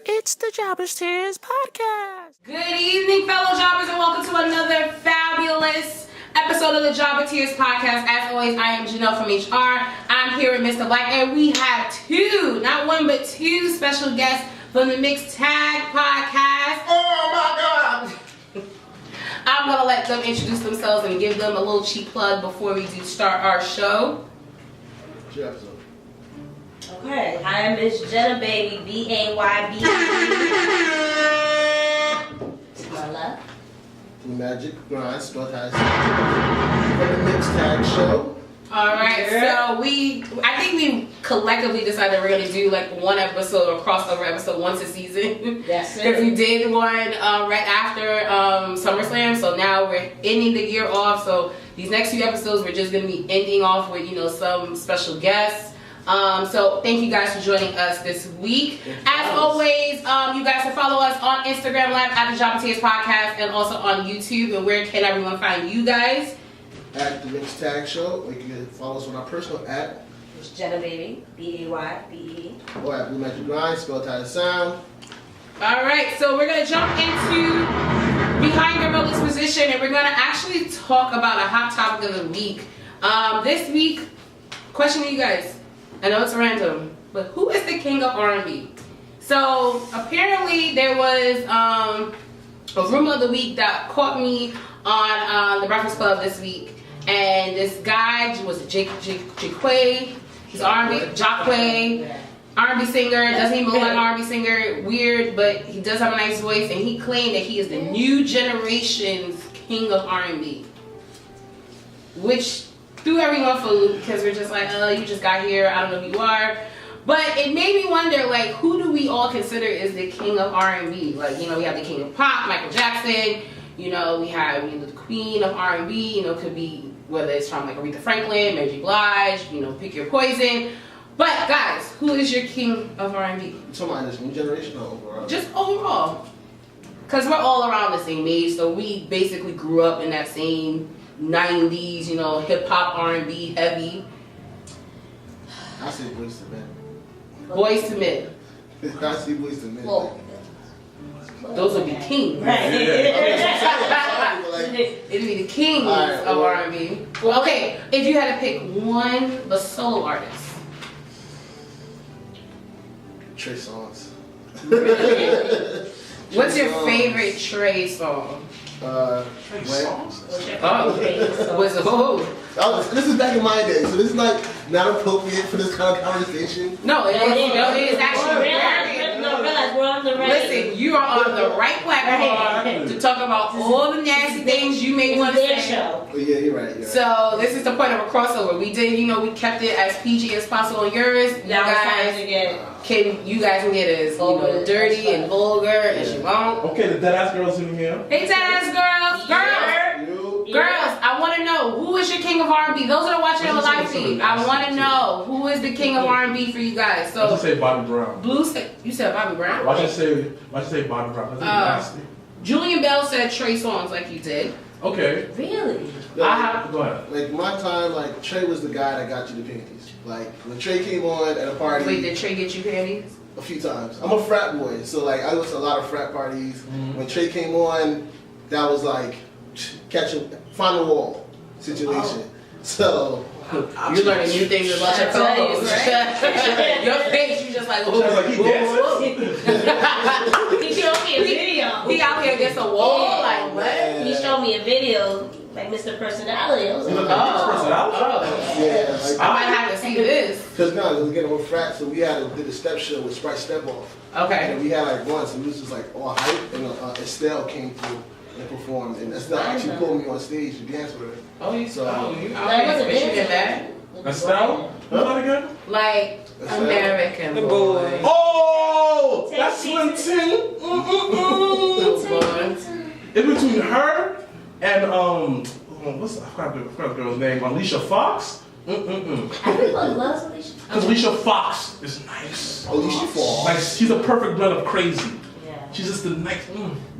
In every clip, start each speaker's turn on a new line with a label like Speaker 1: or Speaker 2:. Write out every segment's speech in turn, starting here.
Speaker 1: It's the Jobbers Tears Podcast.
Speaker 2: Good evening, fellow jobbers, and welcome to another fabulous episode of the Jobber Tears Podcast. As always, I am Janelle from HR. I'm here with Mrblacc, and we have two, not one, but two special guests from the Mixed Tag Podcast.
Speaker 3: Oh my God!
Speaker 2: I'm going to let them introduce themselves and give them a little cheap plug before we do start our show.
Speaker 4: Okay, I'm Miss Jenna, baby, B-A-Y-B. To my left.
Speaker 3: Magic grind, spelled as for the Mixed Tag Show.
Speaker 2: Alright, so I think we collectively decided we're going to do like one episode or crossover episode once a season.
Speaker 4: Yes,
Speaker 2: Because we did one right after SummerSlam, so now we're ending the year off. So these next few episodes we're just going to be ending off with, some special guests. So thank you guys for joining us this week. As always, you guys can follow us on Instagram Live at the Jobber Tears Podcast and also on YouTube. And where can everyone find you guys?
Speaker 3: At the Mixed Tag Show. You can follow us on our personal at
Speaker 4: Miss Jenna, baby, B-A-Y-B-E.
Speaker 3: or at Blue Magic Grind, spelled as sound.
Speaker 2: Alright, so we're going to jump into Behind Your Mother's Position, and we're going to actually talk about a hot topic of the week. This week, question to you guys. I know it's random, but who is the king of R&B? So apparently there was a rumor of the week that caught me on the Breakfast Club this week, and this guy was Jaquay. He's R&B, Jaquay, R&B singer. Doesn't even look like an R&B singer. Weird, but he does have a nice voice, and he claimed that he is the new generation's king of R&B, which threw everyone for a loop because we're just like, oh, you just got here, I don't know who you are. But it made me wonder, like, who do we all consider is the king of R&B? Like, we have the king of pop, Michael Jackson. We have the queen of R&B. Could be whether it's from like Aretha Franklin, Mary J. Blige. Pick your poison. But guys, who is your king of R&B?
Speaker 3: Somebody this new generation or overall?
Speaker 2: Just overall, because we're all around the same age, so we basically grew up in that same 90s, hip hop, R&B, heavy.
Speaker 3: I say Boyz II Men.
Speaker 2: Boyz II Men.
Speaker 3: I see Boyz II Men.
Speaker 4: Well,
Speaker 2: Those would be kings.
Speaker 4: right.
Speaker 2: It'd be the kings
Speaker 3: Alright,
Speaker 2: of
Speaker 3: well,
Speaker 2: R&B. Okay, if you had to pick one solo artist.
Speaker 3: Trey Songz.
Speaker 2: What's your favorite Trey song?
Speaker 3: This is back in my day, so this is like not appropriate for this kind of conversation.
Speaker 2: No, it is actually very.
Speaker 4: Realize we're on the right.
Speaker 2: Listen, you are on the right platform to talk about all the nasty things you may want to say.
Speaker 4: Show.
Speaker 3: Oh, yeah, you're right.
Speaker 2: So this is the point of a crossover. We did, we kept it as PG as possible on yours. You guys can get as dirty and vulgar as you want.
Speaker 5: Okay, the dead ass girls in here.
Speaker 2: Hey, dead ass girls, girls, I want to know who is your king of R&B. Those that are watching on the live feed, I want to know who is the king of R&B for you guys. So
Speaker 5: I should say Bobby Brown.
Speaker 2: You said Bobby Brown.
Speaker 5: Why should I say Bobby Brown? That's nasty.
Speaker 2: Julian Bell said Trey Songz like you did.
Speaker 5: Okay.
Speaker 4: Really?
Speaker 5: Go ahead.
Speaker 3: Like my time, Trey was the guy that got you the panties. Like when Trey came on at a party.
Speaker 2: Wait, did Trey get you panties?
Speaker 3: A few times. I'm a frat boy, so I went to a lot of frat parties. When Trey came on, that was like find a wall situation. So
Speaker 2: you're learning new things about your co-host, right? Your face, you just like,
Speaker 4: He showed me a video.
Speaker 2: He out here against a wall, like what?
Speaker 4: He showed me a video, like Mr. Personality. I was like,
Speaker 3: yeah,
Speaker 2: I might have to see this.
Speaker 3: Because it was getting on frat, so we did a step show with Sprite Step Off.
Speaker 2: Okay.
Speaker 3: And we had once, and we was just all hype, and Estelle came through and performed, and Estelle actually pulled me on stage to dance with her.
Speaker 2: Oh, you
Speaker 4: did
Speaker 2: that?
Speaker 5: Estelle? Who's that again?
Speaker 2: Like American Boy.
Speaker 5: Oh, that's Slim T. It's between her and I forgot the girl's name. Alicia Fox.
Speaker 4: Everyone loves Alicia.
Speaker 5: Because Alicia Fox is nice.
Speaker 3: Alicia Fox.
Speaker 5: Like she's a perfect blend of crazy.
Speaker 4: Yeah.
Speaker 5: She's just the next.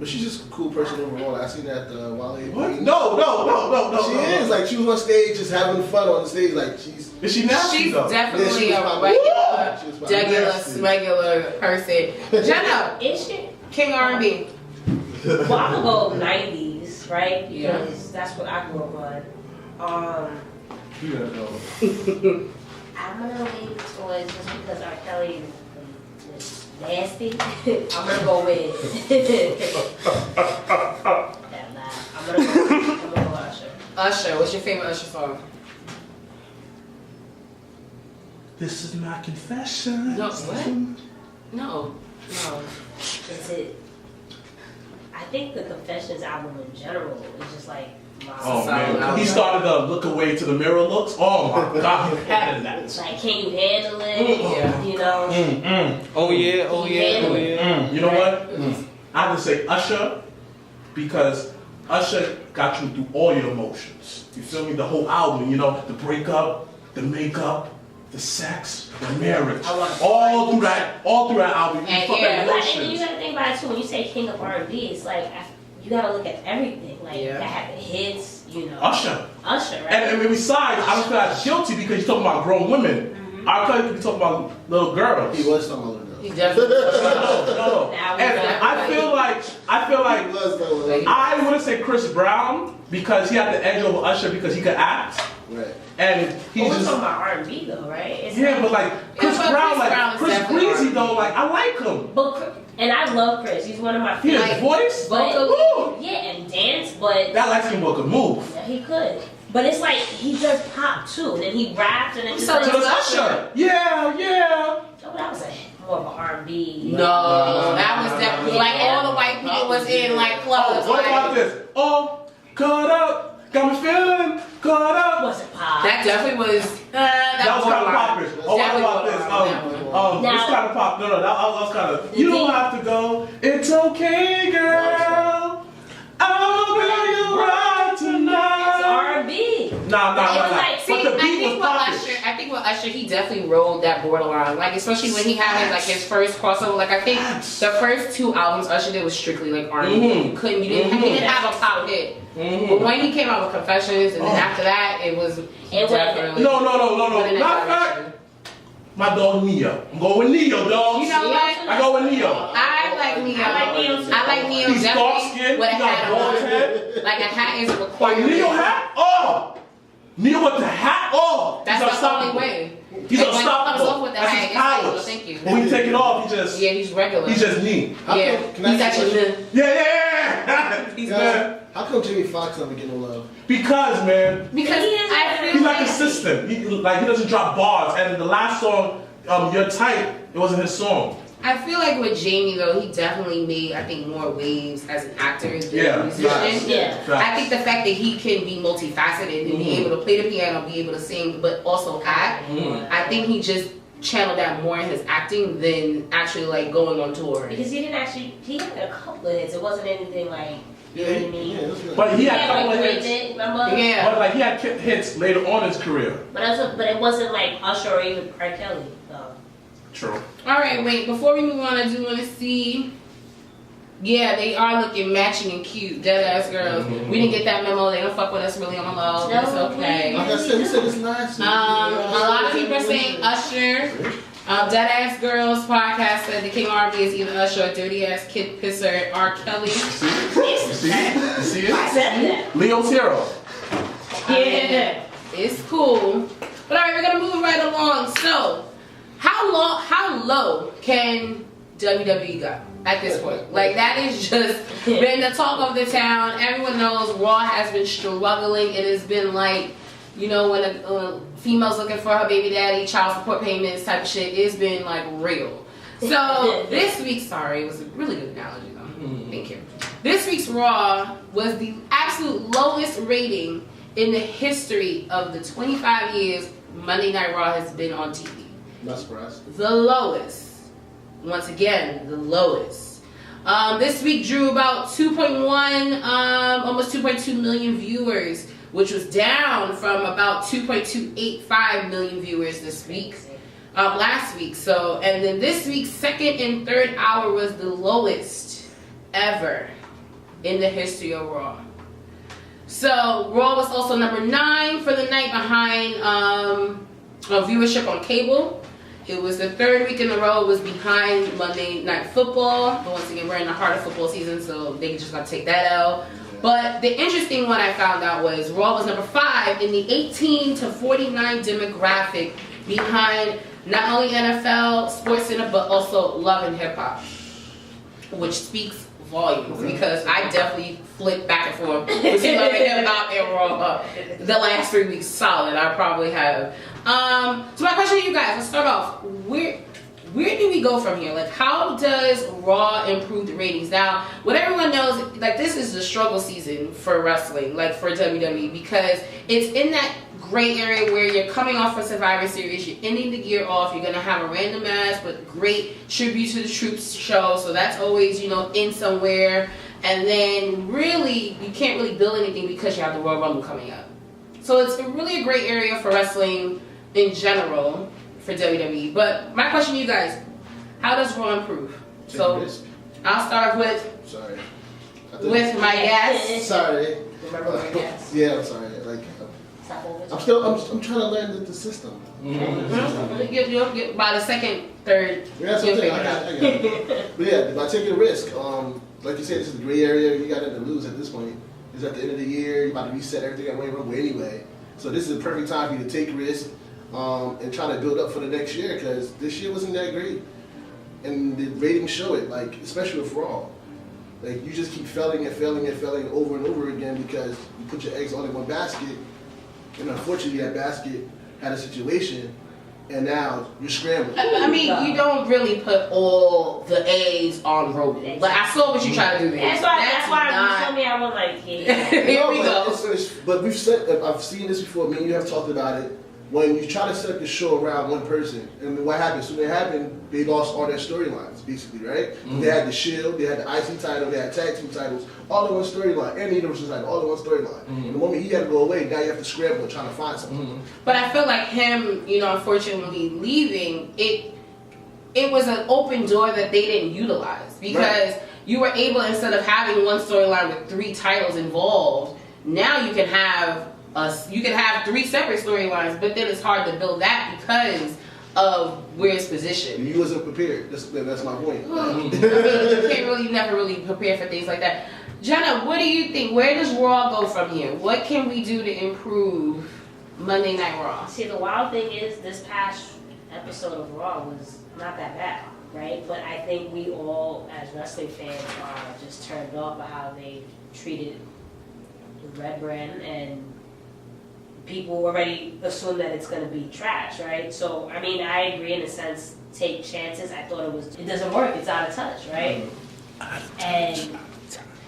Speaker 3: But she's just a cool person overall. I seen that Wale.
Speaker 5: What? No.
Speaker 3: She is like she was on stage just having fun on the stage. Like she's.
Speaker 5: Is she nasty
Speaker 2: She's
Speaker 5: though?
Speaker 2: definitely
Speaker 3: Yeah,
Speaker 2: a regular
Speaker 3: nasty.
Speaker 2: person. Jenna,
Speaker 4: Is she?
Speaker 2: King R&B.
Speaker 4: Well, I'm gonna go 90s, right?
Speaker 2: Yeah.
Speaker 4: Because that's what I grew up on.
Speaker 5: You gotta go.
Speaker 4: I'm gonna lean towards just because R. Kelly is nasty. I'm gonna go with. That laugh. I'm gonna go Usher.
Speaker 2: Usher, what's your favorite Usher song?
Speaker 5: This is my confession.
Speaker 2: No, what? No.
Speaker 4: Is it? I think the Confessions album in general is just like.
Speaker 5: Oh
Speaker 2: Solid
Speaker 5: man,
Speaker 2: album.
Speaker 5: he started the look away to the mirror looks. Oh my god, he had that.
Speaker 4: Like, can you handle it?
Speaker 2: Yeah.
Speaker 4: You know.
Speaker 6: Oh yeah.
Speaker 5: You know what? I would say Usher because Usher got you through all your emotions. You feel me? The whole album, you know, the breakup, the makeup, the sex, the marriage, all through that album. You
Speaker 2: And
Speaker 5: fucking
Speaker 2: yeah.
Speaker 4: And you
Speaker 5: emotions.
Speaker 4: gotta think about it too. When you say king of R&B, it's like you gotta look at everything. Like
Speaker 2: Yeah.
Speaker 4: that had the hits, you know.
Speaker 5: Usher.
Speaker 4: Usher, right?
Speaker 5: And besides, I don't feel as guilty because you're talking about grown women. I could be talking about little girls.
Speaker 3: He was talking about little
Speaker 2: He
Speaker 3: girls.
Speaker 2: definitely.
Speaker 5: No.
Speaker 4: Now we
Speaker 5: And
Speaker 4: got-
Speaker 5: I feel like
Speaker 3: He was talking about little girls.
Speaker 5: I wouldn't say Chris Brown because he had the edge over Usher because he could act.
Speaker 3: Right.
Speaker 5: And he
Speaker 4: We're
Speaker 5: just
Speaker 4: talking about R&B though, right? It's
Speaker 5: yeah,
Speaker 4: like-
Speaker 5: but like Chris
Speaker 2: but
Speaker 5: Brown,
Speaker 2: Chris
Speaker 5: like
Speaker 2: Brown is
Speaker 5: Chris
Speaker 2: definitely
Speaker 5: Breezy
Speaker 2: R&B.
Speaker 5: though, like I like him.
Speaker 4: and I love Chris. He's one of my
Speaker 5: He
Speaker 4: favorites.
Speaker 5: has voice.
Speaker 4: But
Speaker 5: Woo!
Speaker 4: yeah, and dance, but
Speaker 5: That light skin boy could move.
Speaker 4: yeah, he could. But it's like he does pop too, and then he raps, and then
Speaker 2: So
Speaker 5: So
Speaker 4: like,
Speaker 5: does Usher. Yeah.
Speaker 4: oh, that was more of a R&B.
Speaker 2: No, that was definitely like all the white people was in like clubs.
Speaker 5: Oh, what
Speaker 2: like,
Speaker 5: about this? Oh, caught up, got me feeling caught up.
Speaker 4: Was it pop?
Speaker 2: That definitely was.
Speaker 5: That was kind of popular. Oh, what
Speaker 2: Definitely
Speaker 5: about
Speaker 2: borderline on
Speaker 5: this?
Speaker 2: that one.
Speaker 5: This
Speaker 4: Now-
Speaker 5: kind of pop. No, that was kind of. You don't have to go. It's okay, girl. I'll be you right
Speaker 4: It's
Speaker 5: tonight.
Speaker 4: R&B.
Speaker 5: Nah.
Speaker 2: See,
Speaker 5: But the
Speaker 2: I
Speaker 5: beat
Speaker 2: think
Speaker 5: was
Speaker 2: with
Speaker 5: popping.
Speaker 2: Usher, he definitely rode that borderline. Like especially when he had his first crossover. Like I think the first 2 albums Usher did was strictly like R&B.
Speaker 5: Mhm.
Speaker 2: He didn't have a pop hit. But when he came out with Confessions, and then after that, it was definitely.
Speaker 5: No.
Speaker 2: went in that
Speaker 5: Matter of fact,
Speaker 2: direction.
Speaker 5: my dog Neo. I'm going with Neo, dog.
Speaker 2: You know what?
Speaker 5: I go with Neo.
Speaker 2: I like Neo.
Speaker 4: I like Neo too.
Speaker 2: I like Neo
Speaker 5: He's dark
Speaker 2: definitely
Speaker 5: skinned.
Speaker 2: with a
Speaker 5: He got
Speaker 2: hat
Speaker 5: bald
Speaker 2: on.
Speaker 5: head.
Speaker 2: Like a hat is a
Speaker 5: Like
Speaker 2: requirement.
Speaker 5: Neo hat? Oh! Neo with the hat? Oh!
Speaker 2: That's
Speaker 5: He's
Speaker 2: the only
Speaker 5: unstoppable.
Speaker 2: way.
Speaker 5: He's
Speaker 2: And when he comes
Speaker 5: unstoppable.
Speaker 2: off with the
Speaker 5: That's
Speaker 2: hat,
Speaker 5: his
Speaker 2: it's like,
Speaker 5: powers.
Speaker 2: well, thank you.
Speaker 5: When he take it off, he just
Speaker 2: Yeah, he's regular.
Speaker 5: he's just neat.
Speaker 3: How
Speaker 2: Yeah,
Speaker 3: come- can I
Speaker 2: he's
Speaker 3: ask you a
Speaker 2: actually
Speaker 3: question?
Speaker 5: Yeah.
Speaker 2: He's
Speaker 3: Guys, how come Jimmy Fox never get no love?
Speaker 5: Because man,
Speaker 2: because
Speaker 4: He is
Speaker 2: I feel
Speaker 5: he's not
Speaker 2: like
Speaker 5: consistent. He doesn't drop bars. And the last song, You're Tight, it wasn't his song.
Speaker 2: I feel like with Jamie though, he definitely made I think more waves as an actor than
Speaker 5: Yeah,
Speaker 2: a musician.
Speaker 5: facts.
Speaker 4: Yeah.
Speaker 2: I think the fact that he can be multifaceted and be able to play the piano, be able to sing, but also act. I think he just channeled that more in his acting than actually like going on tour.
Speaker 4: Because he had a couple of hits. It wasn't anything like, you know what I mean?
Speaker 3: that's good.
Speaker 5: But he had a
Speaker 4: Yeah,
Speaker 5: couple
Speaker 4: like
Speaker 5: of
Speaker 4: Ray
Speaker 5: hits.
Speaker 4: did, remember?
Speaker 2: Yeah.
Speaker 5: But like he had hits later on in his career.
Speaker 4: But it wasn't like Usher or even R. Kelly, though.
Speaker 5: True.
Speaker 2: All right, wait. Before we move on, I do want to see. Yeah, they are looking matching and cute, dead ass girls. We didn't get that memo. They don't fuck with us really on the low. But it's okay.
Speaker 3: Like I said, we said it's nice.
Speaker 2: A lot of people are saying Usher. Dead Ass Girls podcast said the King R&B is either Usher or Dirty Ass Kid Pisser R. Kelly.
Speaker 5: You see it?
Speaker 4: I said that.
Speaker 5: Leo's hero.
Speaker 4: Yeah.
Speaker 2: It's cool. But all right, we're gonna move right along. So, how low can WWE go at this point? Like that is just been the talk of the town. Everyone knows Raw has been struggling. It has been like, you know, when a female's looking for her baby daddy, child support payments type of shit. It's been like real. So this week, sorry, it was a really good analogy though. Thank you. This week's Raw was the absolute lowest rating in the history of the 25 years Monday Night Raw has been on TV.
Speaker 3: Not surprised.
Speaker 2: The lowest. Once again, the lowest. This week drew about 2.1, almost 2.2 million viewers, which was down from about 2.285 million viewers this week, last week. So, and then this week's second and third hour was the lowest ever in the history of Raw. So Raw was also number 9 for the night behind viewership on cable. It was the 3rd week in a row. It was behind Monday Night Football. But once again, we're in the heart of football season, so they just got to take that out. But the interesting one I found out was Raw was number 5 in the 18 to 49 demographic, behind not only NFL, SportsCenter, but also Love and Hip Hop, which speaks volumes because I definitely flipped back and forth between Love and Hip Hop and Raw the last 3 weeks solid. I probably have. So my question to you guys, let's start off. Where do we go from here? Like, how does Raw improve the ratings? Now, what everyone knows, like, this is the struggle season for wrestling, like for WWE, because it's in that gray area where you're coming off a Survivor Series, you're ending the year off, you're gonna have a random match with great tribute to the troops show, so that's always, you know, in somewhere, and then really, you can't really build anything because you have the Royal Rumble coming up. So it's really a great area for wrestling in general for WWE. But my question to you guys, how does Raw improve? So I'll start with my guest.
Speaker 3: Sorry.
Speaker 2: Remember my guest.
Speaker 3: Yeah, I'm sorry. Like, I'm trying to learn the system.
Speaker 2: You'll by the second, third.
Speaker 3: Yeah, that's what I got it. But yeah, by taking a risk, like you said, this is the gray area. You got nothing to lose at this point. It's at the end of the year. You're about to reset everything at Royal Rumble anyway. So this is the perfect time for you to take risk and try to build up for the next year, because this year wasn't that great, and the ratings show it. Like, especially with Raw, like, you just keep failing and failing and failing over and over again because you put your eggs all in one basket, and unfortunately that basket had a situation, and now you're scrambling.
Speaker 2: I mean, you don't really put all the eggs on Roman. Like, I saw what you tried to do there.
Speaker 4: That's why you told me I was like, yeah.
Speaker 2: Here we go.
Speaker 3: But we've said, I've seen this before. Me and you have talked about it. When you try to set the show around one person, and what happens? So when it happened, they lost all their storylines, basically, right? Mm-hmm. They had the Shield, they had the IC title, they had tag team titles, all in one storyline, and the Universal title, all in one storyline. Mm-hmm. And the moment he had to go away, now you have to scramble and trying to find something. Mm-hmm.
Speaker 2: But I feel like him, you know, unfortunately leaving, it was an open door that they didn't utilize, because you were able, instead of having one storyline with 3 titles involved, now you can have 3 separate storylines, but then it's hard to build that because of where it's positioned.
Speaker 3: You wasn't prepared. That's my point.
Speaker 2: You never really prepare for things like that. Jenna, what do you think? Where does Raw go from here? What can we do to improve Monday Night Raw?
Speaker 4: See, the wild thing is, this past episode of Raw was not that bad, right? But I think we all, as wrestling fans, are just turned off by how they treated the Red Brand, and people already assume that it's going to be trash, right? So, I mean, I agree in a sense, take chances. I thought it doesn't work, it's out of touch, right? And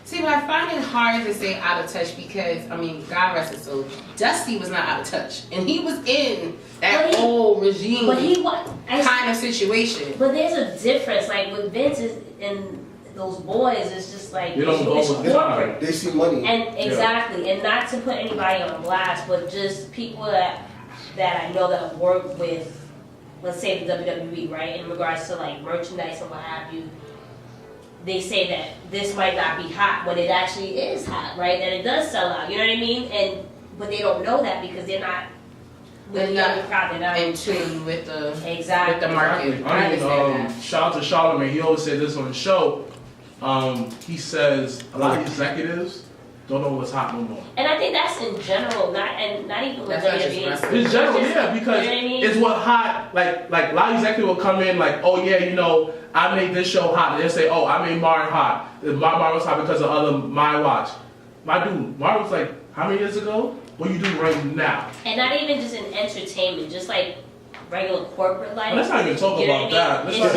Speaker 2: see, but I find it hard to say out of touch because, I mean, God rest his soul, Dusty was not out of touch. And he was in that whole regime kind of situation.
Speaker 4: But there's a difference, like with Vince and those boys, it's just like,
Speaker 5: you don't
Speaker 4: it's corporate.
Speaker 3: They see money.
Speaker 4: And exactly, and not to put anybody on blast, but just people that I know that have worked with, let's say the WWE, right, in regards to like merchandise and what have you, they say that this might not be hot when it actually is hot, right? That it does sell out, you know what I mean? But they don't know that because they're not with the young crowd. They're not
Speaker 2: in tune with the
Speaker 5: I
Speaker 2: market.
Speaker 5: mean, shout out to Charlamagne. He always said this on the show. He says a lot of executives don't know what's hot no more.
Speaker 4: And I think that's in general, not even with WWE.
Speaker 5: In general, yeah, because you know what I mean? It's what hot, like a lot of executives will come in like, oh yeah, you know, I made this show hot. And they'll say, oh, I made Martin hot. Martin was hot because of other My Watch. My dude, Martin was like, how many years ago? What you do right now? And not even just in entertainment, just like regular corporate life. Well, let's not even talk about that. Let's not,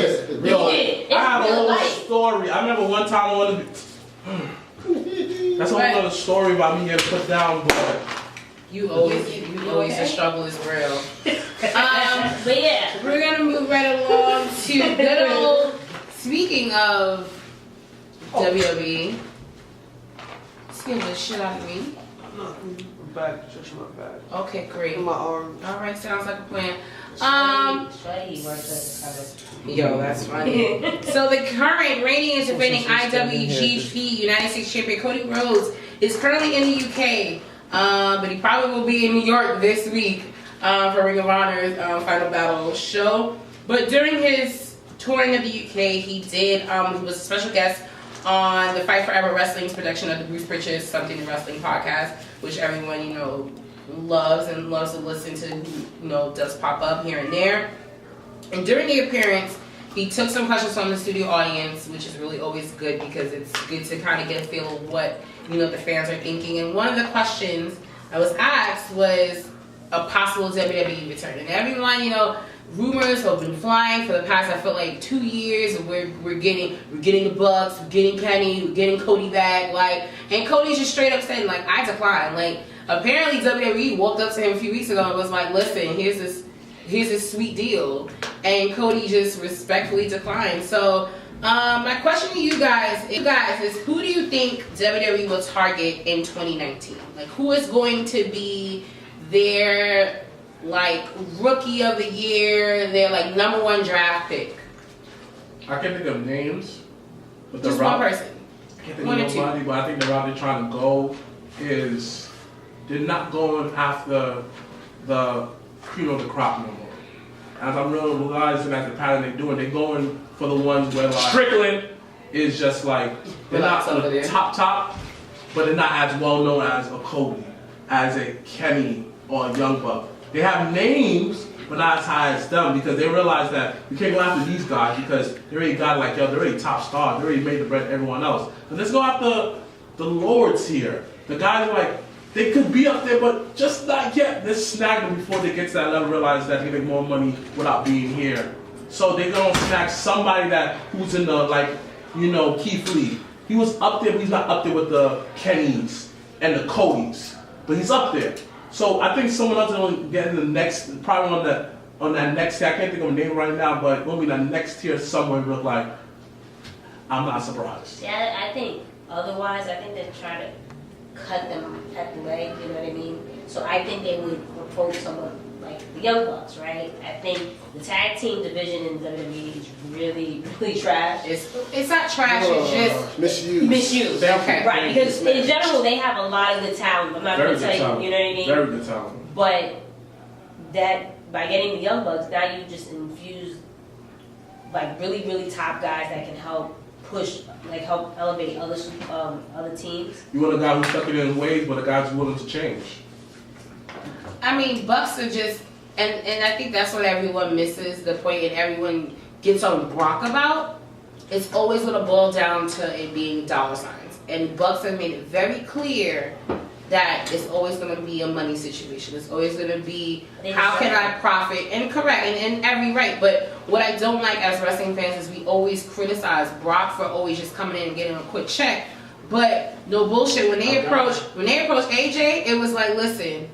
Speaker 5: I have a whole story. I remember one time I wanted to that's a whole other story about me getting put down, but
Speaker 2: you always the struggle is real.
Speaker 4: But yeah,
Speaker 2: we're gonna move right along to good old. Speaking of WWE, scared the shit out of me.
Speaker 6: back. Stretching my back.
Speaker 2: Okay, great.
Speaker 6: And my arms.
Speaker 2: All right, sounds like a plan.
Speaker 4: Shorty works at the
Speaker 2: Yo, that's funny. So the current reigning and defending IWGP United States Champion Cody Rhodes is currently in the UK, but he probably will be in New York this week for Ring of Honor's Final Battle show. But during his touring of the UK, he did. He was a special guest on the Fight Forever Wrestling's production of the Bruce Pritchard's Something in Wrestling podcast, which everyone loves to listen to. Who does pop up here and there. And during the appearance, he took some questions from the studio audience, which is really always good because it's good to kind of get a feel of what the fans are thinking. And one of the questions I was asked was a possible WWE return. And everyone, rumors have been flying for the past, I feel like 2 years. We're getting the Bucks, we're getting Kenny, we're getting Cody back. And Cody's just straight up saying I decline. Apparently WWE walked up to him a few weeks ago and was like, listen, here's this sweet deal, and Cody just respectfully declined. So my question to you guys is, who do you think WWE will target in 2019? Who is going to be their rookie of the year, their number one draft pick?
Speaker 5: I can't think of names, but
Speaker 2: just one person.
Speaker 5: I can't think of nobody, but I think the route they're trying to go is they're not going after the cream of the crop no more. As I'm realizing that the pattern they're doing, they're going for the ones where Strickland is just they're not the top, but they're not as well known as a Cody, as a Kenny or a Young Buck. They have names, but not as high as them because they realize that you can't go after these guys because they already got they're already top stars. They already made the bread to everyone else. But let's go after the lords here. The guys they could be up there, but just not yet. Let's snag them before they get to that level, realize that they can make more money without being here. So they're going to snag somebody who's in the, Keith Lee. He was up there, but he's not up there with the Kennys and the Codys. But he's up there. So I think someone else is going to get in the next, probably on that next tier. I can't think of a name right now, but going to be that next tier somewhere look like, I'm not surprised.
Speaker 4: Yeah, I think otherwise, they're trying to cut them at the leg, you know what I mean? So I think they would approach someone like the Young Bucks, right? I think the tag team division in WWE is really, really trash.
Speaker 2: It's not trash, it's just
Speaker 4: misused. Okay. Right, because in general they have a lot of good talent. I'm not going to tell you, you know what I mean?
Speaker 5: Very good talent.
Speaker 4: But that by getting the Young Bucks, now you just infuse really, really top guys that can help push, help elevate other teams.
Speaker 5: You want a guy who's stuck in his ways, but a guy who's willing to change.
Speaker 2: Bucks are just, and I think that's what everyone misses the point, and everyone gets on Brock about. It's always going to boil down to it being dollar signs, and Bucks have made it very clear that it's always going to be a money situation. It's always going to be, how can I profit? And correct, and every right. But what I don't like as wrestling fans is we always criticize Brock for always just coming in and getting a quick check. But no bullshit. When they approached AJ, it was like, listen,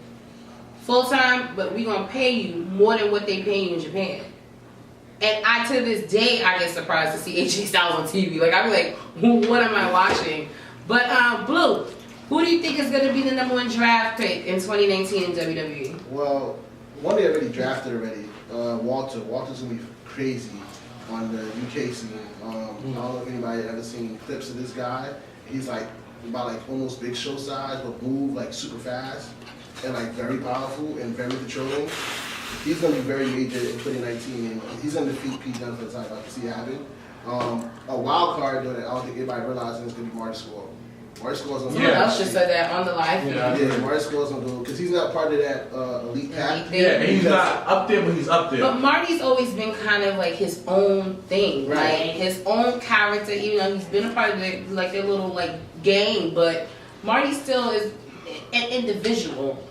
Speaker 2: full time, but we gonna pay you more than what they pay you in Japan. And to this day, I get surprised to see AJ Styles on TV. I be like, what am I watching? But Blue, who do you think is going to be the number one draft pick in 2019 in WWE?
Speaker 3: Well, one they already drafted already. Walter. Walter's going to be crazy on the UK scene. I don't know if anybody ever seen clips of this guy. He's about almost Big Show size, but move super fast and very powerful and very controlling. He's going to be very major in 2019, and he's going to defeat Pete Dunne for the title. I can see it happen. A wild card though that I don't think anybody realizes is going to be Marty Scurll. Marty Scurll's on the
Speaker 2: Someone else just said that on the live feed.
Speaker 3: Yeah, Marty Scurll's on the because he's not part of that elite pack.
Speaker 5: Yeah, he's not up there, but he's up there.
Speaker 2: But Marty's always been kind of his own thing, right? His own character, even though he's been a part of their little gang. But Marty still is an individual.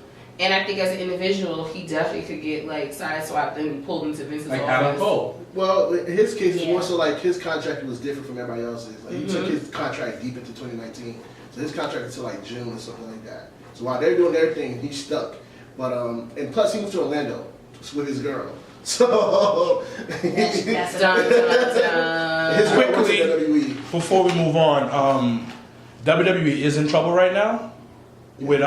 Speaker 2: And I think as an individual, he definitely could get sideswiped and pulled into Vince's office.
Speaker 5: Adam Cole.
Speaker 3: Well, in his case, it's more so his contract was different from everybody else's. He took his contract deep into 2019, so his contract until June or something like that. So while they're doing their thing, he's stuck. But and plus he moved to Orlando with his girl. So
Speaker 4: that's
Speaker 7: quickly before we move on, WWE is in trouble right now with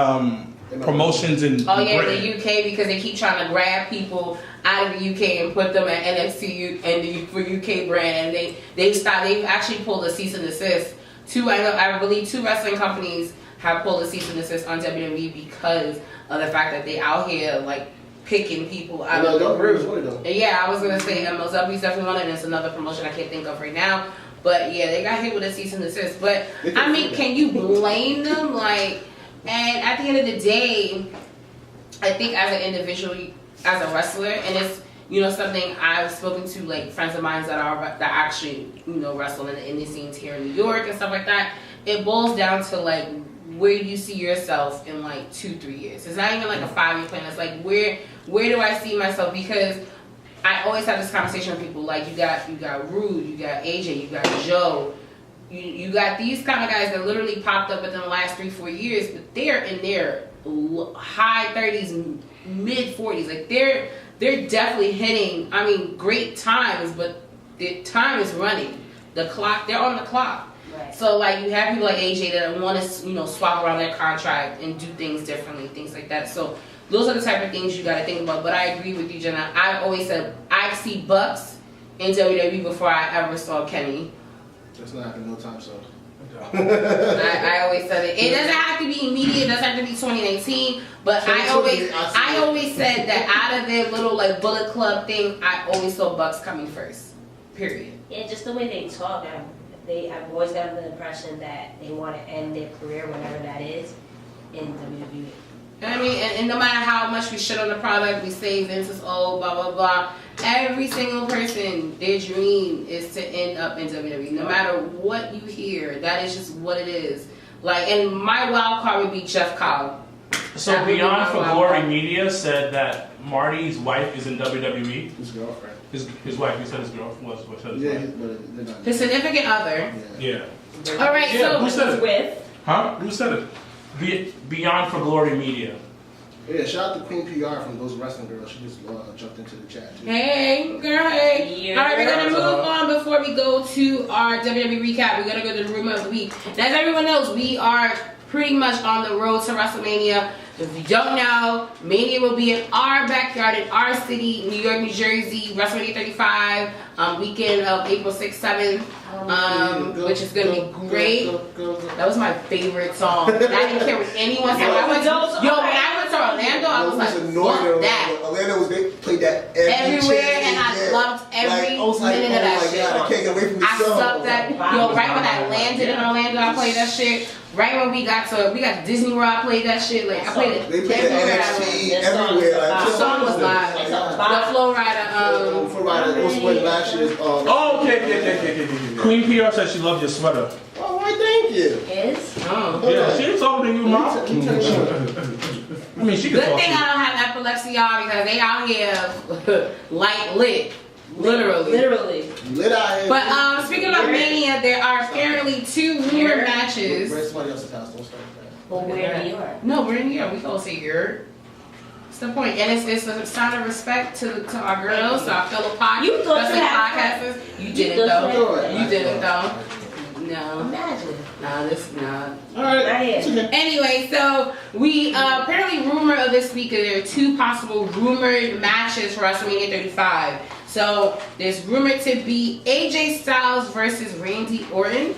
Speaker 5: promotions in
Speaker 2: Oh yeah,
Speaker 5: Britain.
Speaker 2: the UK, because they keep trying to grab people out of the UK and put them at NXT and for UK brand. And they've actually pulled a cease and desist. I believe two wrestling companies have pulled a cease and desist on WWE because of the fact that they out here like picking people out of the group. Yeah, I was gonna say MLW is definitely one, and it's another promotion I can't think of right now. But yeah, they got hit with a cease and desist. But I mean, can you blame them? Like, and at the end of the day, I think as an individual, as a wrestler, and it's something I've spoken to like friends of mine that actually wrestle in the indie scenes here in New York and stuff like that. It boils down to like where you see yourself in like 2-3 years. It's not even like a 5-year plan. It's like where do I see myself? Because I always have this conversation with people. Like you got Rude, you got AJ, you got Joe. You got these kind of guys that literally popped up within the last 3-4 years, but they're in their high 30s, mid 40s. Like they're definitely hitting. I mean, great times, but the time is running. The clock. They're on the clock.
Speaker 4: Right.
Speaker 2: So like you have people like AJ that want to swap around their contract and do things differently, things like that. So those are the type of things you got to think about. But I agree with you, Jenna. I always said I see Bucks in WWE before I ever saw Kenny.
Speaker 3: That's not happening no time soon.
Speaker 2: I always said it. It doesn't have to be immediate. It doesn't have to be 2019. But I always said that out of their little like Bullet Club thing, I always saw Bucks coming first. Period.
Speaker 4: Yeah, just the way they talk, I've always gotten the impression that they want to end their career, whenever that is, in WWE.
Speaker 2: I mean, and no matter how much we shit on the product, we say Vince is old, blah, blah, blah. Every single person, their dream is to end up in WWE. No matter what you hear, that is just what it is. Like, and my wild card would be Jeff Cobb.
Speaker 5: So Beyond for Glory Media said that Marty's wife is in WWE.
Speaker 3: His girlfriend.
Speaker 5: His wife, you said his girlfriend was his wife.
Speaker 3: But they're not.
Speaker 2: His significant other.
Speaker 5: Yeah.
Speaker 2: All right,
Speaker 5: Yeah,
Speaker 2: so
Speaker 5: who said it?
Speaker 4: With?
Speaker 5: Huh? Who said it? Beyond for Glory Media.
Speaker 3: Yeah, shout out to Queen PR from Those Wrestling Girls. She just jumped into the chat too.
Speaker 2: Hey, girl, hey.
Speaker 4: Yeah.
Speaker 2: All right, we're going to move on before we go to our WWE recap. We're going to go to the rumor of the week. And as everyone knows, we are pretty much on the road to WrestleMania. If you don't know, Mania will be in our backyard, in our city, New York, New Jersey, WrestleMania 35, weekend of April 6th, 7th, which is going to be great. That was my favorite song. And I didn't care what anyone said. When I went to Orlando, I was like, fuck that.
Speaker 3: Orlando they played that
Speaker 2: everywhere, and I loved every minute of that shit.
Speaker 3: God, I can't get away from this
Speaker 2: I
Speaker 3: song.
Speaker 2: sucked that. Yo, right when I landed in Orlando, I played that shit. Right when we got to Disney World, I played that shit. Like I played it
Speaker 3: they played
Speaker 2: everywhere.
Speaker 3: NXT everywhere. Like,
Speaker 2: The song was live. The Flow Rider.
Speaker 3: Flow Rider also went last year.
Speaker 5: Oh, okay. Queen PR said she loved your sweater.
Speaker 3: Oh, why? Thank you.
Speaker 4: Is?
Speaker 2: Oh.
Speaker 5: Yeah, she's older than you, Mom. I mean, she could
Speaker 2: Good
Speaker 5: talk
Speaker 2: thing
Speaker 5: to you.
Speaker 2: I don't have epilepsy, y'all, because they out here lit. Literally.
Speaker 3: Lit out here.
Speaker 2: But speaking of Mania, there are apparently 2 rumored matches.
Speaker 3: Where's somebody else's house? Don't start with that.
Speaker 4: Well, we're in New York.
Speaker 2: No, we're in New York. We can say here. That's the point. And it's a sign of respect to our girls, to our fellow
Speaker 4: You thought you
Speaker 2: podcasters. You didn't though. You didn't though. No.
Speaker 4: Imagine.
Speaker 2: Nah, this not.
Speaker 3: Alright.
Speaker 2: Anyway, so we apparently rumor of this week there are 2 possible rumored matches for WrestleMania 35. So there's rumored to be AJ Styles versus Randy Orton.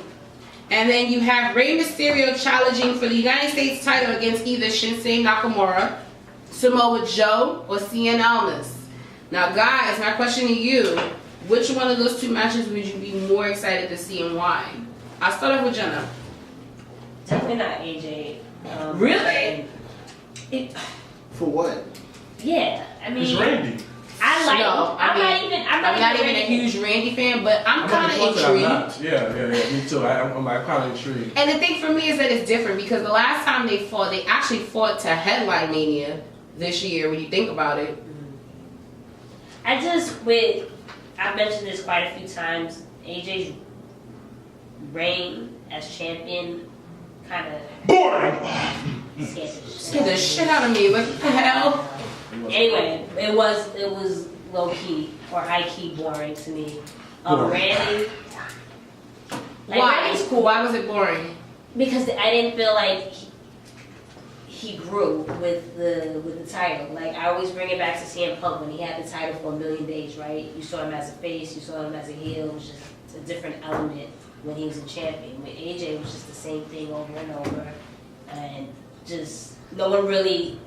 Speaker 2: And then you have Rey Mysterio challenging for the United States title against either Shinsuke Nakamura, Samoa Joe, or Cien Almas. Now guys, my question to you, which one of those 2 matches would you be more excited to see and why? I'll start off with Jenna.
Speaker 4: Definitely not AJ.
Speaker 2: Really?
Speaker 3: For what?
Speaker 4: Yeah, I mean.
Speaker 5: It's Randy.
Speaker 4: I like.
Speaker 2: No,
Speaker 4: I'm not even
Speaker 2: a huge Randy fan, but I'm kind of intrigued.
Speaker 5: Yeah, me too. I'm kind of intrigued.
Speaker 2: And the thing for me is that it's different because the last time they actually fought to headline Mania this year. When you think about it,
Speaker 4: I've mentioned this quite a few times. AJ's reign as champion kind of
Speaker 5: boring.
Speaker 2: scared the shit out of me. What the hell?
Speaker 4: Anyway, it was low key or high key boring to me. Randy.
Speaker 2: Why?
Speaker 4: Randy's cool.
Speaker 2: Why was it boring?
Speaker 4: Because I didn't feel like he grew with the title. Like I always bring it back to CM Punk when he had the title for a million days, right? You saw him as a face, you saw him as a heel. It was just a different element when he was a champion. With AJ, it was just the same thing over and over, and just no one really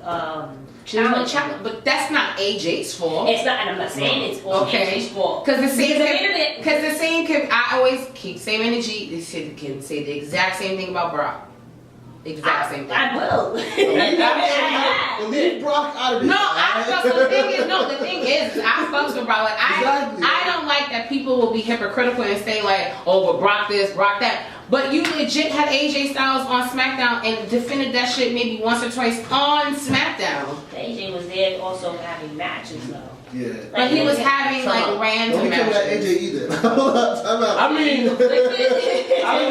Speaker 4: challenged him.
Speaker 2: But that's not AJ's fault.
Speaker 4: It's not, and I'm not saying it's all AJ's fault.
Speaker 2: Because the same could, I always keep same energy. They can say the exact same thing about Brock. Exact same thing.
Speaker 4: I will.
Speaker 3: Leave Brock out of this.
Speaker 2: The thing is, I fucks with Brock. Like, I don't like that people will be hypocritical and say like, oh, but Brock this, Brock that. But you legit had AJ Styles on SmackDown and defended that shit maybe once or twice on SmackDown.
Speaker 4: AJ was there also having matches though.
Speaker 3: Yeah.
Speaker 2: But he was having like random matches.
Speaker 3: Don't AJ either.
Speaker 5: I mean,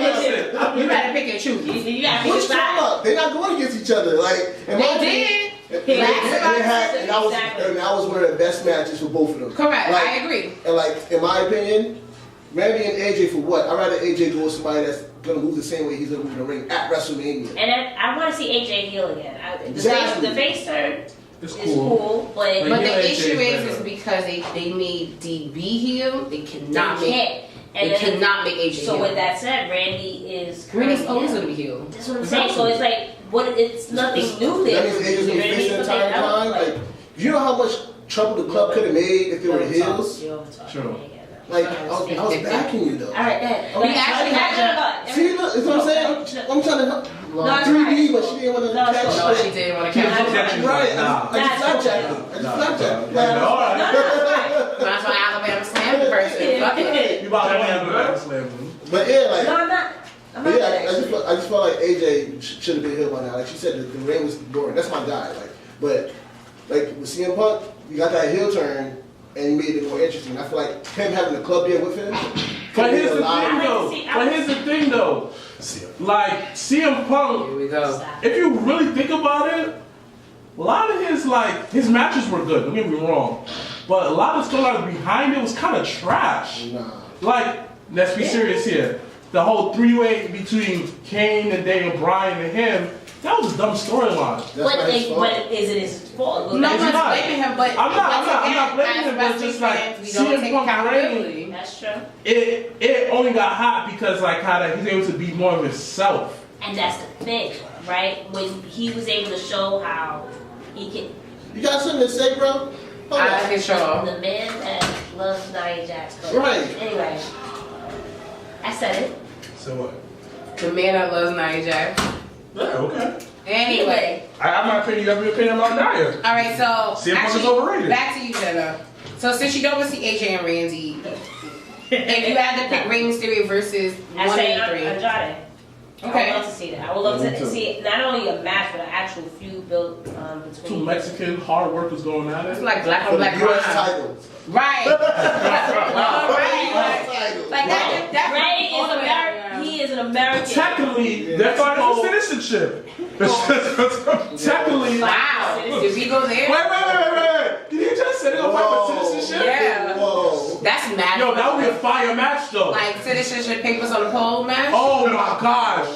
Speaker 5: listen.
Speaker 2: You gotta pick and choose.
Speaker 4: You gotta pick a
Speaker 3: What's
Speaker 4: side.
Speaker 3: up? They're not going against each other. Like,
Speaker 2: They did.
Speaker 3: And that was one of the best matches for both of them.
Speaker 2: Correct.
Speaker 3: Like,
Speaker 2: I agree.
Speaker 3: And like, in my opinion, Randy and AJ for what? I'd rather AJ go with somebody that's gonna move the same way he's gonna move in the ring at WrestleMania.
Speaker 4: And I want to see AJ heel again.
Speaker 3: Exactly.
Speaker 4: The face turn
Speaker 5: It's
Speaker 4: is cool, but
Speaker 2: But the
Speaker 5: AJ
Speaker 2: issue
Speaker 5: better.
Speaker 2: is because they made DB heel, they cannot
Speaker 4: they
Speaker 2: make
Speaker 4: can't. And
Speaker 2: they
Speaker 4: then-
Speaker 2: cannot make AJ
Speaker 4: So
Speaker 2: heel.
Speaker 4: with that said, Randy is
Speaker 2: Randy's
Speaker 4: currently
Speaker 2: always
Speaker 4: heel.
Speaker 2: gonna be heel.
Speaker 4: That's what I'm saying. So it's like, it's nothing new
Speaker 3: That
Speaker 4: there.
Speaker 3: means AJ's gonna be
Speaker 4: Randy's
Speaker 3: facing the entire
Speaker 4: gonna
Speaker 3: time. Like, you know how much trouble the club could have made if they were heels?
Speaker 5: True.
Speaker 3: Like, I was backing you though.
Speaker 4: All right, then.
Speaker 2: We actually had
Speaker 3: See, look, that's what I'm saying. I'm trying to help.
Speaker 4: No,
Speaker 3: 3D, but she didn't want to
Speaker 4: No,
Speaker 3: catch
Speaker 2: No,
Speaker 3: it.
Speaker 2: she didn't want to
Speaker 5: She
Speaker 2: catch
Speaker 5: was
Speaker 2: it.
Speaker 5: catching
Speaker 3: Right,
Speaker 5: nah.
Speaker 3: I just flapjacked him. I just flapjacked him.
Speaker 5: All right.
Speaker 2: That's why Alabama slammed the person. Fuck it.
Speaker 5: You about to have a battle slam.
Speaker 3: But yeah, like,
Speaker 4: No, I'm not. I'm not
Speaker 3: yeah,
Speaker 4: that actually.
Speaker 3: I just felt like AJ should have been here by now. Like she said, the ring was boring. That's my guy. Like, but like with CM Punk, you got that heel turn and you made it more interesting. I feel like him having the club there with him.
Speaker 5: But here's the thing
Speaker 4: I like to see-
Speaker 5: though. Like CM Punk,
Speaker 2: Here we go.
Speaker 5: if you really think about it, a lot of his matches were good. Don't get me wrong, but a lot of the storylines behind it was kind of trash.
Speaker 3: Nah.
Speaker 5: Like, let's be serious here. The whole three-way between Kane and Daniel Bryan and him, that was a dumb storyline.
Speaker 3: That's not his fault.
Speaker 4: But is it his fault?
Speaker 2: No
Speaker 5: It's
Speaker 2: one's
Speaker 5: not.
Speaker 2: blaming him, but
Speaker 5: I'm not
Speaker 2: again,
Speaker 5: blaming
Speaker 2: as
Speaker 5: him, but
Speaker 2: wrestling
Speaker 5: just like
Speaker 2: fans, we don't
Speaker 5: CM
Speaker 2: take
Speaker 5: Punk
Speaker 2: accountability.
Speaker 4: That's true.
Speaker 5: It only got hot because like he's able to be more of himself.
Speaker 4: And that's the thing, right? When he was able to show how he can.
Speaker 3: You got something to say, bro? Hold
Speaker 2: I
Speaker 3: on.
Speaker 2: can show.
Speaker 4: The man that loves Nia Jax. But
Speaker 3: Right.
Speaker 4: Anyway, I said it.
Speaker 5: So what?
Speaker 2: The man that loves Nia Jax.
Speaker 5: Yeah, okay.
Speaker 2: Anyway,
Speaker 5: I'm not opinion. You have your opinion about Nia.
Speaker 2: all right. So
Speaker 5: CM Punk is overrated.
Speaker 2: back to you, Jenna. So since you don't see AJ and Randy, if you had to pick Rey Mysterio versus
Speaker 4: I
Speaker 2: one
Speaker 4: say
Speaker 2: of the three,
Speaker 4: Andrade.
Speaker 2: Okay.
Speaker 4: I would love to see that. I would love
Speaker 5: Yeah, me
Speaker 4: to
Speaker 5: too.
Speaker 4: see not only a match, but an actual feud built between.
Speaker 5: Two Mexican hard workers going at
Speaker 2: it's
Speaker 5: it.
Speaker 2: like black
Speaker 3: For
Speaker 2: on
Speaker 3: the
Speaker 2: black
Speaker 3: U.S.
Speaker 2: crime.
Speaker 3: titles.
Speaker 2: Right. Right.
Speaker 3: Titles.
Speaker 2: Like that.
Speaker 4: Ray is American. He is an American.
Speaker 5: Technically, that's part of citizenship. Technically.
Speaker 2: Wow. Did we go there?
Speaker 5: Wait. Did you just say they gonna fight for citizenship?
Speaker 2: Yeah.
Speaker 3: Whoa.
Speaker 2: That's mad.
Speaker 5: Yo, that would be a fire match though.
Speaker 2: Like citizenship papers on the pole, man.
Speaker 5: Oh my gosh.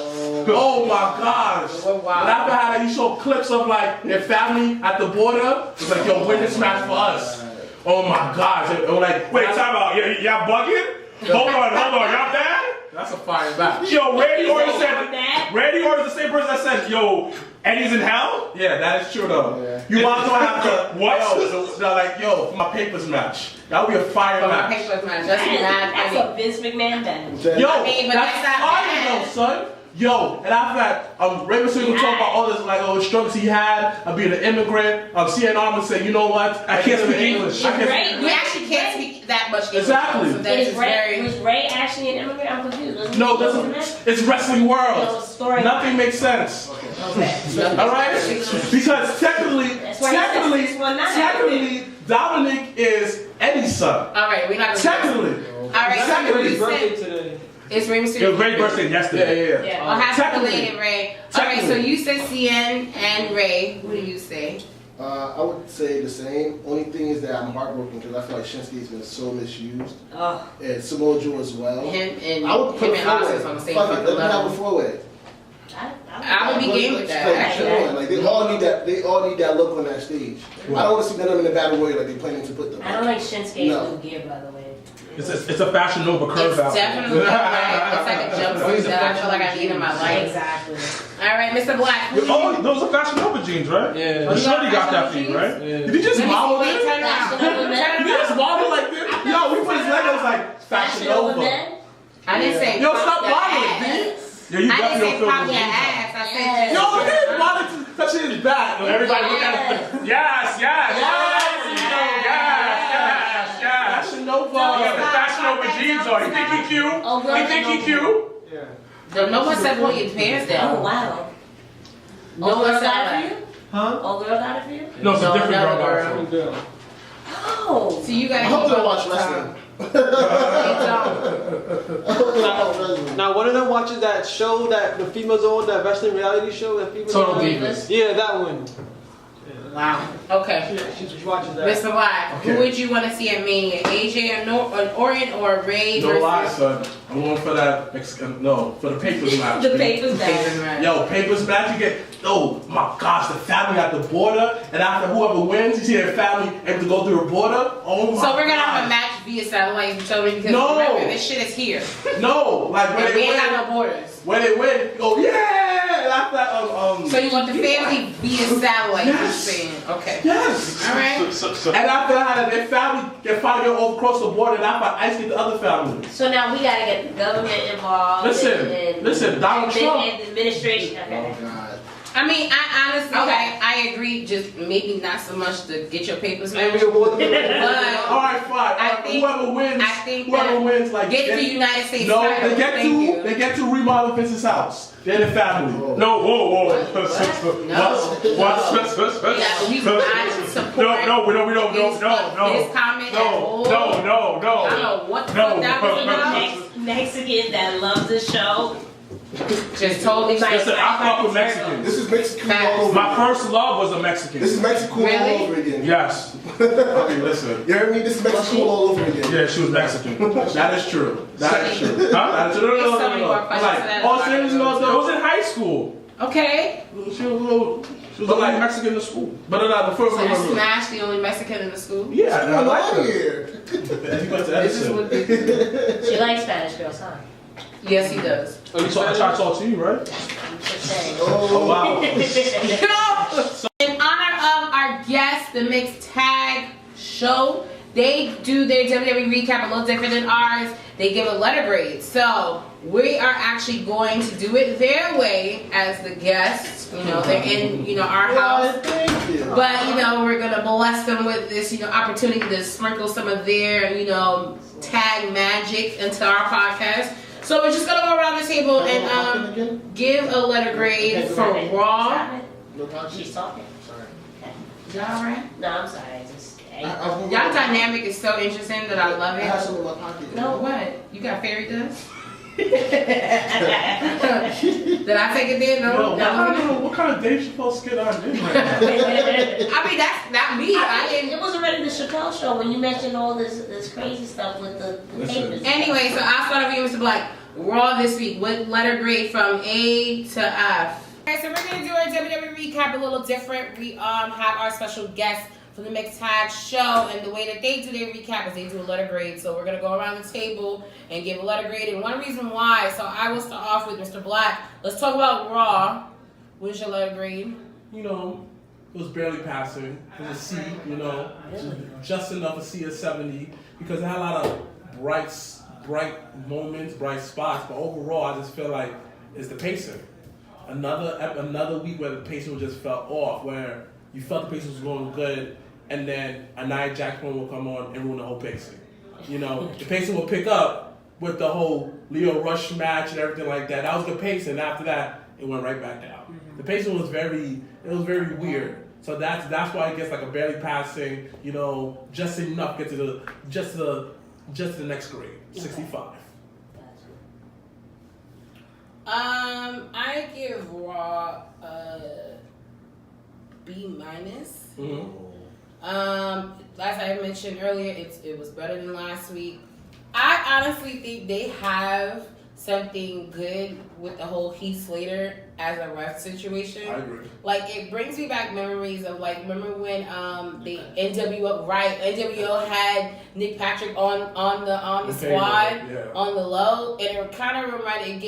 Speaker 5: Oh my gosh.
Speaker 2: Oh, wow.
Speaker 5: And after how you show clips of like their family at the border, it's like, yo, win this match for us. Oh my gosh. It was like,
Speaker 7: Wait, time out. Y'all bugging? Hold on. Y'all bad?
Speaker 5: that's a fire match.
Speaker 7: Yo, Randy Orton
Speaker 4: Y'all
Speaker 7: said.
Speaker 4: bad?
Speaker 7: Randy Orton's the same person that said, yo, Eddie's in hell?
Speaker 5: Yeah, that is true though.
Speaker 3: Yeah.
Speaker 5: You might as well have to
Speaker 7: What?
Speaker 5: Yo, so like, yo, for my papers match. That would be a fire
Speaker 2: For my
Speaker 5: match.
Speaker 2: papers, man. That's mad.
Speaker 4: That's
Speaker 2: funny.
Speaker 4: a Vince McMahon band.
Speaker 5: Yo,
Speaker 2: I mean, but
Speaker 5: that's
Speaker 2: that's not
Speaker 5: fire
Speaker 2: bad.
Speaker 5: though, son. Yo, and after that, Ray Mysterio will talk about all this like struggles he had of being an immigrant. CN Armin said, you know what?
Speaker 7: I can't speak English.
Speaker 5: I can't
Speaker 4: Right?
Speaker 5: speak
Speaker 2: We actually can't speak that much English.
Speaker 5: Exactly.
Speaker 2: So that is very.
Speaker 4: Was Ray actually an immigrant? I'm confused.
Speaker 5: No, it's wrestling
Speaker 4: No,
Speaker 5: world.
Speaker 4: story.
Speaker 5: Nothing makes sense.
Speaker 2: Okay.
Speaker 5: All right? Because technically,
Speaker 4: That's why he said 619.
Speaker 5: technically, Dominic is Eddie's son.
Speaker 2: All right, we're not gonna.
Speaker 5: Technically.
Speaker 2: All right, so
Speaker 5: Technically.
Speaker 2: you said
Speaker 6: today.
Speaker 2: it's Rey
Speaker 7: It
Speaker 2: Mysterio.
Speaker 7: was Ray's birthday yesterday.
Speaker 5: Yeah.
Speaker 2: Well, happy
Speaker 5: Technically.
Speaker 2: belated, Ray. All right, so you said CN and Ray. Who do you say?
Speaker 3: I would say the same. Only thing is that I'm heartbroken because I feel like Shinsuke's been so misused.
Speaker 4: Oh,
Speaker 3: And Samoa Joe as well.
Speaker 2: Him and
Speaker 3: I would put
Speaker 2: him
Speaker 3: a
Speaker 2: and Austin
Speaker 3: four-way.
Speaker 2: on the same
Speaker 3: Fuck it,
Speaker 2: fucking
Speaker 3: let me have a
Speaker 2: level.
Speaker 3: four-way.
Speaker 2: I would be game with that.
Speaker 3: Like,
Speaker 2: Actually.
Speaker 3: come on, like they all need that. They all need that look on that stage. I don't want to see none of them in the battle royal like they planning to put them.
Speaker 4: I don't like Shinsuke's
Speaker 3: No.
Speaker 4: new gear, by the way.
Speaker 7: It's a Fashion Nova curve
Speaker 2: It's
Speaker 7: out.
Speaker 2: definitely like, it's like a jumpsuit that I feel like I need in my life.
Speaker 4: Exactly.
Speaker 2: All right, Mr. Black.
Speaker 7: Oh, those are Fashion Nova jeans, right?
Speaker 6: Yeah.
Speaker 7: You sure you got that
Speaker 2: Fashion
Speaker 7: feed,
Speaker 2: Nova
Speaker 7: right?
Speaker 6: Yeah.
Speaker 7: Did you just
Speaker 2: Let me see,
Speaker 7: model
Speaker 2: wait,
Speaker 7: it?
Speaker 2: turn around.
Speaker 4: Fashion Nova men.
Speaker 2: Turn
Speaker 7: Did you
Speaker 2: around.
Speaker 7: just model like this? Yo, we put his Legos like Fashion
Speaker 4: Fashion over
Speaker 7: Nova.
Speaker 4: men.
Speaker 2: I didn't say
Speaker 7: Yo,
Speaker 2: pop
Speaker 7: stop
Speaker 2: your
Speaker 7: modeling,
Speaker 2: ass.
Speaker 7: bitch. Yo, you
Speaker 2: I didn't
Speaker 7: definitely
Speaker 2: say
Speaker 7: don't
Speaker 2: pop
Speaker 7: feel
Speaker 2: your
Speaker 7: the
Speaker 2: ass. I said
Speaker 4: Yes.
Speaker 7: Yo, his body touching his back. Everybody look at it. Yes, yes, yes.
Speaker 5: Fashion Nova.
Speaker 7: He got the Fashion Nova jeans on. You think he cute?
Speaker 4: Oh, girl,
Speaker 7: You think he cute?
Speaker 2: no one said pull your pants
Speaker 4: Oh,
Speaker 2: down.
Speaker 4: wow.
Speaker 2: No
Speaker 4: Old
Speaker 2: one
Speaker 4: girl
Speaker 2: said
Speaker 4: got it
Speaker 2: that.
Speaker 4: for you?
Speaker 6: Huh?
Speaker 4: Old girl got it for you?
Speaker 7: No, it's a
Speaker 2: No,
Speaker 7: different
Speaker 2: another
Speaker 7: girl.
Speaker 2: girl.
Speaker 7: guys.
Speaker 4: Oh.
Speaker 2: So you gotta
Speaker 3: I hope
Speaker 2: keep
Speaker 3: they don't
Speaker 2: up
Speaker 3: watch
Speaker 2: with time.
Speaker 3: wrestling.
Speaker 2: You don't.
Speaker 3: I hope they don't watch wrestling.
Speaker 6: Now, one of them watches that show that the females on, that wrestling reality show that females
Speaker 7: Total
Speaker 6: on.
Speaker 7: Divas.
Speaker 6: Yeah, that one.
Speaker 2: Wow. Okay.
Speaker 6: She watches that.
Speaker 2: Mr. Black,
Speaker 5: Okay.
Speaker 2: who would you want to see at Mania? AJ or Orient or Ray
Speaker 5: No lie,
Speaker 2: versus
Speaker 5: son. I'm going for that Mexican. No, for the papers match.
Speaker 4: The papers
Speaker 2: Papers
Speaker 4: down.
Speaker 2: match?
Speaker 5: Yo, papers match. You get. Oh my gosh, the family at the border, and after whoever wins, you see their family able to go through the border. Oh my.
Speaker 2: So we're gonna have a
Speaker 5: God.
Speaker 2: match via satellite, you told me, because
Speaker 5: No.
Speaker 2: remember this shit is here.
Speaker 5: No, like when
Speaker 2: And we
Speaker 5: they
Speaker 2: ain't got
Speaker 5: win.
Speaker 2: no borders.
Speaker 5: When they win, you go yeah. And after
Speaker 2: So you want the family via satellite?
Speaker 5: Yes.
Speaker 2: You're saying okay.
Speaker 5: Yes.
Speaker 2: All right.
Speaker 5: And after that, their family can finally go across the border, and after ICE get the other family.
Speaker 4: So now we gotta get the government involved.
Speaker 5: Listen, Donald Trump.
Speaker 4: And the administration. Okay.
Speaker 3: Oh God.
Speaker 2: I mean, I honestly,
Speaker 4: Okay.
Speaker 2: I agree. Just maybe not so much to get your papers
Speaker 6: And
Speaker 2: matched,
Speaker 6: we award them.
Speaker 2: but
Speaker 5: All right, fine.
Speaker 2: I think-
Speaker 5: Whoever wins,
Speaker 2: I think
Speaker 5: whoever
Speaker 2: that
Speaker 5: wins, like
Speaker 2: get the United States
Speaker 5: No,
Speaker 2: title.
Speaker 5: they get
Speaker 2: Thank
Speaker 5: to
Speaker 2: you.
Speaker 5: they get to remodel Vince's house. They're the family.
Speaker 7: No, whoa.
Speaker 2: No.
Speaker 7: What?
Speaker 2: Yeah, we do not support
Speaker 7: No, we don't.
Speaker 2: his comment at all. I don't
Speaker 7: No.
Speaker 2: know what the fuck that was about.
Speaker 4: Mexicans that love the show.
Speaker 2: Just totally like.
Speaker 7: Listen, I fuck with Mexicans.
Speaker 3: This is Mexico
Speaker 2: Facts.
Speaker 3: all over.
Speaker 7: My first love was a Mexican.
Speaker 3: This is Mexico
Speaker 2: Really?
Speaker 3: all over again.
Speaker 7: Yes.
Speaker 5: Okay, listen.
Speaker 3: You heard me? This is Mexico all over again.
Speaker 7: Yeah, she was Mexican.
Speaker 5: That is true. That is true.
Speaker 7: Huh?
Speaker 5: That is true.
Speaker 2: There's so many more
Speaker 5: Like,
Speaker 2: questions to that.
Speaker 5: oh, seriously,
Speaker 7: It was
Speaker 5: no.
Speaker 7: in high school.
Speaker 2: Okay.
Speaker 5: She was
Speaker 7: But
Speaker 5: like
Speaker 7: like Mexican in school.
Speaker 5: But the first
Speaker 2: So you
Speaker 5: one.
Speaker 2: smashed the only Mexican in the school?
Speaker 5: Yeah, I
Speaker 3: Come
Speaker 5: like
Speaker 3: on
Speaker 5: her.
Speaker 3: here.
Speaker 5: And he went to
Speaker 2: This is
Speaker 5: Edison.
Speaker 2: what they
Speaker 4: She likes Spanish girls, huh?
Speaker 2: Yes, he does.
Speaker 7: I tried to talk to you, right?
Speaker 4: I'm just saying.
Speaker 5: Oh wow.
Speaker 2: In honor of our guest, the Mixed Tag Show, they do their WWE recap a little different than ours. They give a letter grade. So we are actually going to do it their way as the guests. You know, they're in, our house.
Speaker 3: Thank you.
Speaker 2: But, we're going to bless them with this, opportunity to sprinkle some of their, tag magic into our podcast. So we're just going to go around the table and give a letter grade for Raw.
Speaker 4: Stop it.
Speaker 3: No talk
Speaker 4: She's
Speaker 3: shit.
Speaker 4: talking.
Speaker 3: Sorry.
Speaker 2: Is that all right?
Speaker 4: No, I'm sorry.
Speaker 2: Y'all dynamic is so interesting that I love
Speaker 3: I have
Speaker 2: it.
Speaker 3: some in my pocket.
Speaker 2: No, what? You got fairy dust? Did I take it there? No.
Speaker 5: What kind of Dave Chappelle skit I did right now?
Speaker 2: I mean, that's not me. I didn't.
Speaker 4: It was already the Chappelle show when you mentioned all this crazy stuff with the
Speaker 5: Listen.
Speaker 4: papers.
Speaker 2: Anyway, so I'll start off with you, Mr. Black. Raw this week. What letter grade from A to F? Okay, so we're gonna do our WWE recap a little different. We have our special guest from the Mixed Tag Show, and the way that they do their recap is they do a letter grade. So we're gonna go around the table and give a letter grade. And one reason why, so I will start off with Mr. Black. Let's talk about Raw. What is your letter grade?
Speaker 5: It was barely passing. It was a C, just enough a C of 70 because it had a lot of bright moments, bright spots. But overall, I just feel like it's the pacing. Another week where the pacing just fell off, where you felt the pacing was going good, and then a Nia Jax promo will come on and ruin the whole pacing. The pacing will pick up with the whole Leo Rush match and everything like that. That was good pacing. And after that, it went right back down. The pacing was very weird. So that's why it gets like a barely passing. Just enough get to the next grade, 65.
Speaker 2: I give Raw a B minus. As I mentioned earlier, it was better than last week. I honestly think they have something good with the whole Heath Slater as a ref situation.
Speaker 5: I agree.
Speaker 2: Like, it brings me back memories of, like, remember when the NWO had Nick Patrick on the squad,
Speaker 5: Yeah.
Speaker 2: on the low, and it kind of reminded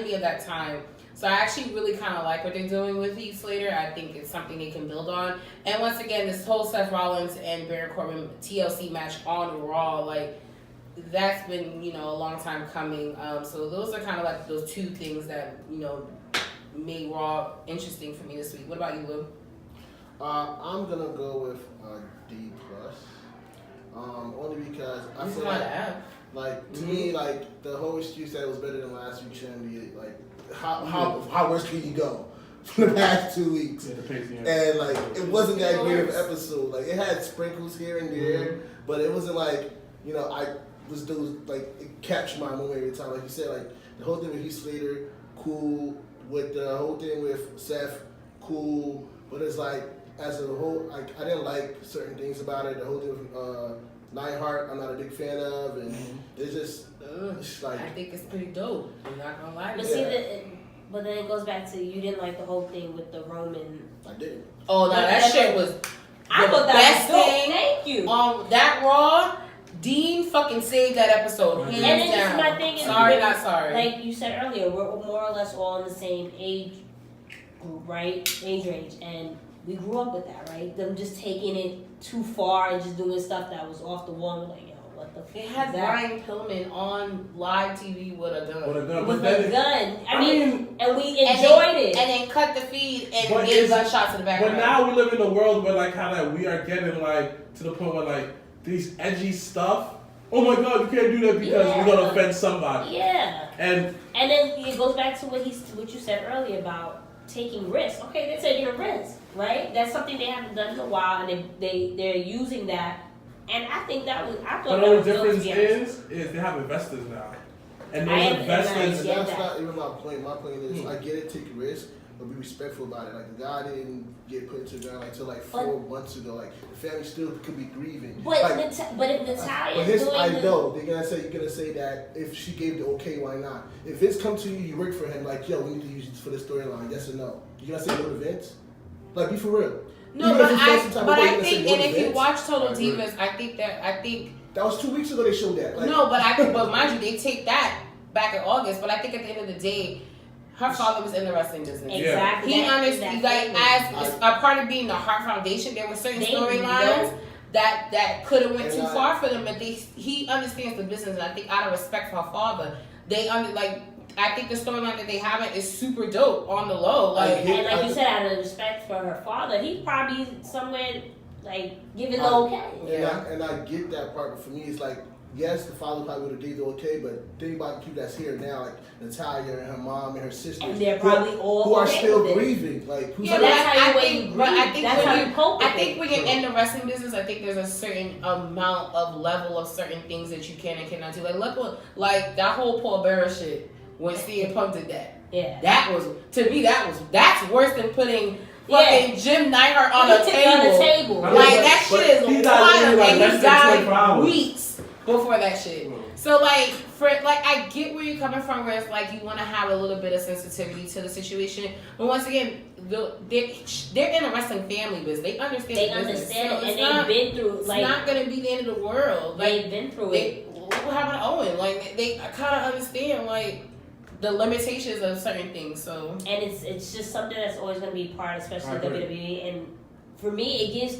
Speaker 2: me of that time. So I actually really kind of like what they're doing with Heath Slater. I think it's something they can build on. And once again, this whole Seth Rollins and Baron Corbin TLC match on Raw, like, that's been, a long time coming. So those are kind of like those two things that, made Raw interesting for me this week. What about you, Lou?
Speaker 3: I'm gonna go with D+. Only because I feel like to me, like the whole excuse that it was better than last week shouldn't be like how worse can you go for the past 2 weeks? And like it wasn't that great of an episode. Like it had sprinkles here and there, but it wasn't like I was those like it captured my moment every time. Like you said, like the whole thing with Heath Slater, cool. With the whole thing with Seth, cool. But it's like as a whole, like I didn't like certain things about it. The whole thing with Neidhart, I'm not a big fan of, and it's just it's like
Speaker 2: I think it's pretty dope. I'm not gonna lie to
Speaker 4: But
Speaker 2: you.
Speaker 4: see, but then it goes back to you didn't like the whole thing with the Roman.
Speaker 3: I didn't.
Speaker 2: Oh no, that shit was
Speaker 4: I
Speaker 2: the
Speaker 4: thought that
Speaker 2: best
Speaker 4: was dope.
Speaker 2: thing.
Speaker 4: Thank you.
Speaker 2: That Raw, Dean fucking saved that episode. Hands
Speaker 4: And then
Speaker 2: down.
Speaker 4: just my thing is,
Speaker 2: sorry, not sorry.
Speaker 4: Like you said earlier, we're more or less all in the same age group, right? Age range, and we grew up with that, right? Them just taking it too far and just doing stuff that was off the wall. We're like, what the
Speaker 2: They
Speaker 4: fuck
Speaker 2: had
Speaker 4: is that?
Speaker 2: Brian Pillman on live TV with a gun.
Speaker 4: With
Speaker 5: But
Speaker 4: a gun. I mean, and we
Speaker 2: And
Speaker 4: enjoyed it.
Speaker 2: And then cut the feed and
Speaker 5: But
Speaker 2: gave
Speaker 5: it's-
Speaker 2: gunshots in the background.
Speaker 5: But now we live in a world where like how like we are getting like to the point where like these edgy stuff. Oh my God, you can't do that because we're gonna offend somebody.
Speaker 4: Yeah.
Speaker 5: And
Speaker 4: then it goes back to what you said earlier about taking risks. Okay, they're taking a risk, right? That's something they haven't done in a while, and they're using that. And I think I thought
Speaker 5: the
Speaker 4: that
Speaker 5: only
Speaker 4: was dope, to
Speaker 5: difference
Speaker 4: be honest.
Speaker 5: is they have investors now, and
Speaker 4: I
Speaker 5: those
Speaker 4: am-
Speaker 5: investors.
Speaker 3: And
Speaker 4: get
Speaker 3: that's
Speaker 4: that.
Speaker 3: not even my point. My point is, I get it, take a risk, but be respectful about it. Like the guy didn't get put into the ground until like 4 months ago. Like the family still could be grieving.
Speaker 4: But
Speaker 3: like,
Speaker 4: but if Natalia
Speaker 3: but
Speaker 4: is
Speaker 3: his,
Speaker 4: doing
Speaker 3: I
Speaker 4: the,
Speaker 3: know you're gonna say that if she gave the okay, why not? If Vince come to you, you work for him. Like yo, we need to use this for the storyline. Yes or no? You gonna say no to Vince? Like be for real.
Speaker 2: No,
Speaker 3: Even
Speaker 2: but
Speaker 3: if you feel some type of way,
Speaker 2: I
Speaker 3: you're gonna
Speaker 2: think,
Speaker 3: say no
Speaker 2: and
Speaker 3: to
Speaker 2: if you
Speaker 3: Vince.
Speaker 2: watch Total Divas, I think
Speaker 3: That was 2 weeks ago they showed that. Like,
Speaker 2: no, but mind you, they take that back in August. But I think at the end of the day, her father was in the wrestling business.
Speaker 4: exactly.
Speaker 2: He
Speaker 4: that-
Speaker 2: understands,
Speaker 4: that
Speaker 2: like,
Speaker 4: family.
Speaker 2: as a part of being the Heart Foundation, there were certain
Speaker 4: They
Speaker 2: storylines
Speaker 4: know.
Speaker 2: that could have went
Speaker 3: And
Speaker 2: too
Speaker 3: I-
Speaker 2: far for them. But he understands the business, and I think out of respect for her father, I think the storyline that they have is super dope on the low. Like,
Speaker 4: And like you said, out of respect for her father, he probably somewhere like giving the okay.
Speaker 3: And I get that part, but for me, it's like, yes, the father probably would have gave the okay, but think about the people that's here now, like Natalia and her mom and her sisters,
Speaker 4: And they're probably all
Speaker 3: who are
Speaker 4: okay
Speaker 3: still
Speaker 4: with it.
Speaker 3: grieving. Like, who's
Speaker 2: yeah,
Speaker 3: like,
Speaker 4: that's how you
Speaker 2: I think
Speaker 4: that's how you cope with
Speaker 2: I think
Speaker 4: it.
Speaker 2: when you're in the wrestling business, I think there's a certain amount of level of certain things that you can and cannot do. Like look what, like that whole Paul Bearer shit when CM Punk did that.
Speaker 4: Yeah.
Speaker 2: That was, to me, that's worse than putting fucking Jim Neidhart on a table.
Speaker 4: On the table.
Speaker 5: I
Speaker 2: Like
Speaker 5: mean,
Speaker 2: that
Speaker 5: but
Speaker 2: shit
Speaker 5: he
Speaker 2: is
Speaker 5: died
Speaker 2: wild,
Speaker 5: literally, like,
Speaker 2: and
Speaker 5: less
Speaker 2: he
Speaker 5: than 24
Speaker 2: died
Speaker 5: hours.
Speaker 2: weeks before that shit. So like, I get where you're coming from, where it's like you want to have a little bit of sensitivity to the situation, but once again, they're in a wrestling family business. They understand.
Speaker 4: They
Speaker 2: the business.
Speaker 4: understand
Speaker 2: So
Speaker 4: it,
Speaker 2: it's
Speaker 4: and
Speaker 2: not,
Speaker 4: they've been through.
Speaker 2: It's
Speaker 4: Like
Speaker 2: not gonna be the end of the world. Like
Speaker 4: they've been through it.
Speaker 2: what happened to Owen? Like they kind of understand like the limitations of certain things. So
Speaker 4: And it's just something that's always going to be part, especially
Speaker 5: I agree.
Speaker 4: WWE. And for me, it gives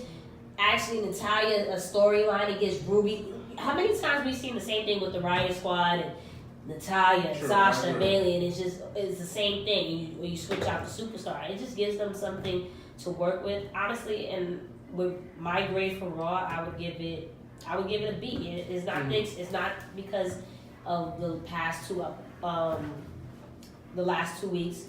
Speaker 4: actually Natalia a storyline. It gives Ruby. How many times we've seen the same thing with the Riot Squad and Natalia,
Speaker 5: True,
Speaker 4: Sasha,
Speaker 5: I agree.
Speaker 4: Bailey, and it's the same thing. When you switch out the superstar, it just gives them something to work with. Honestly, and with my grade for Raw, I would give it a B. It's not it's not because of the past the last 2 weeks.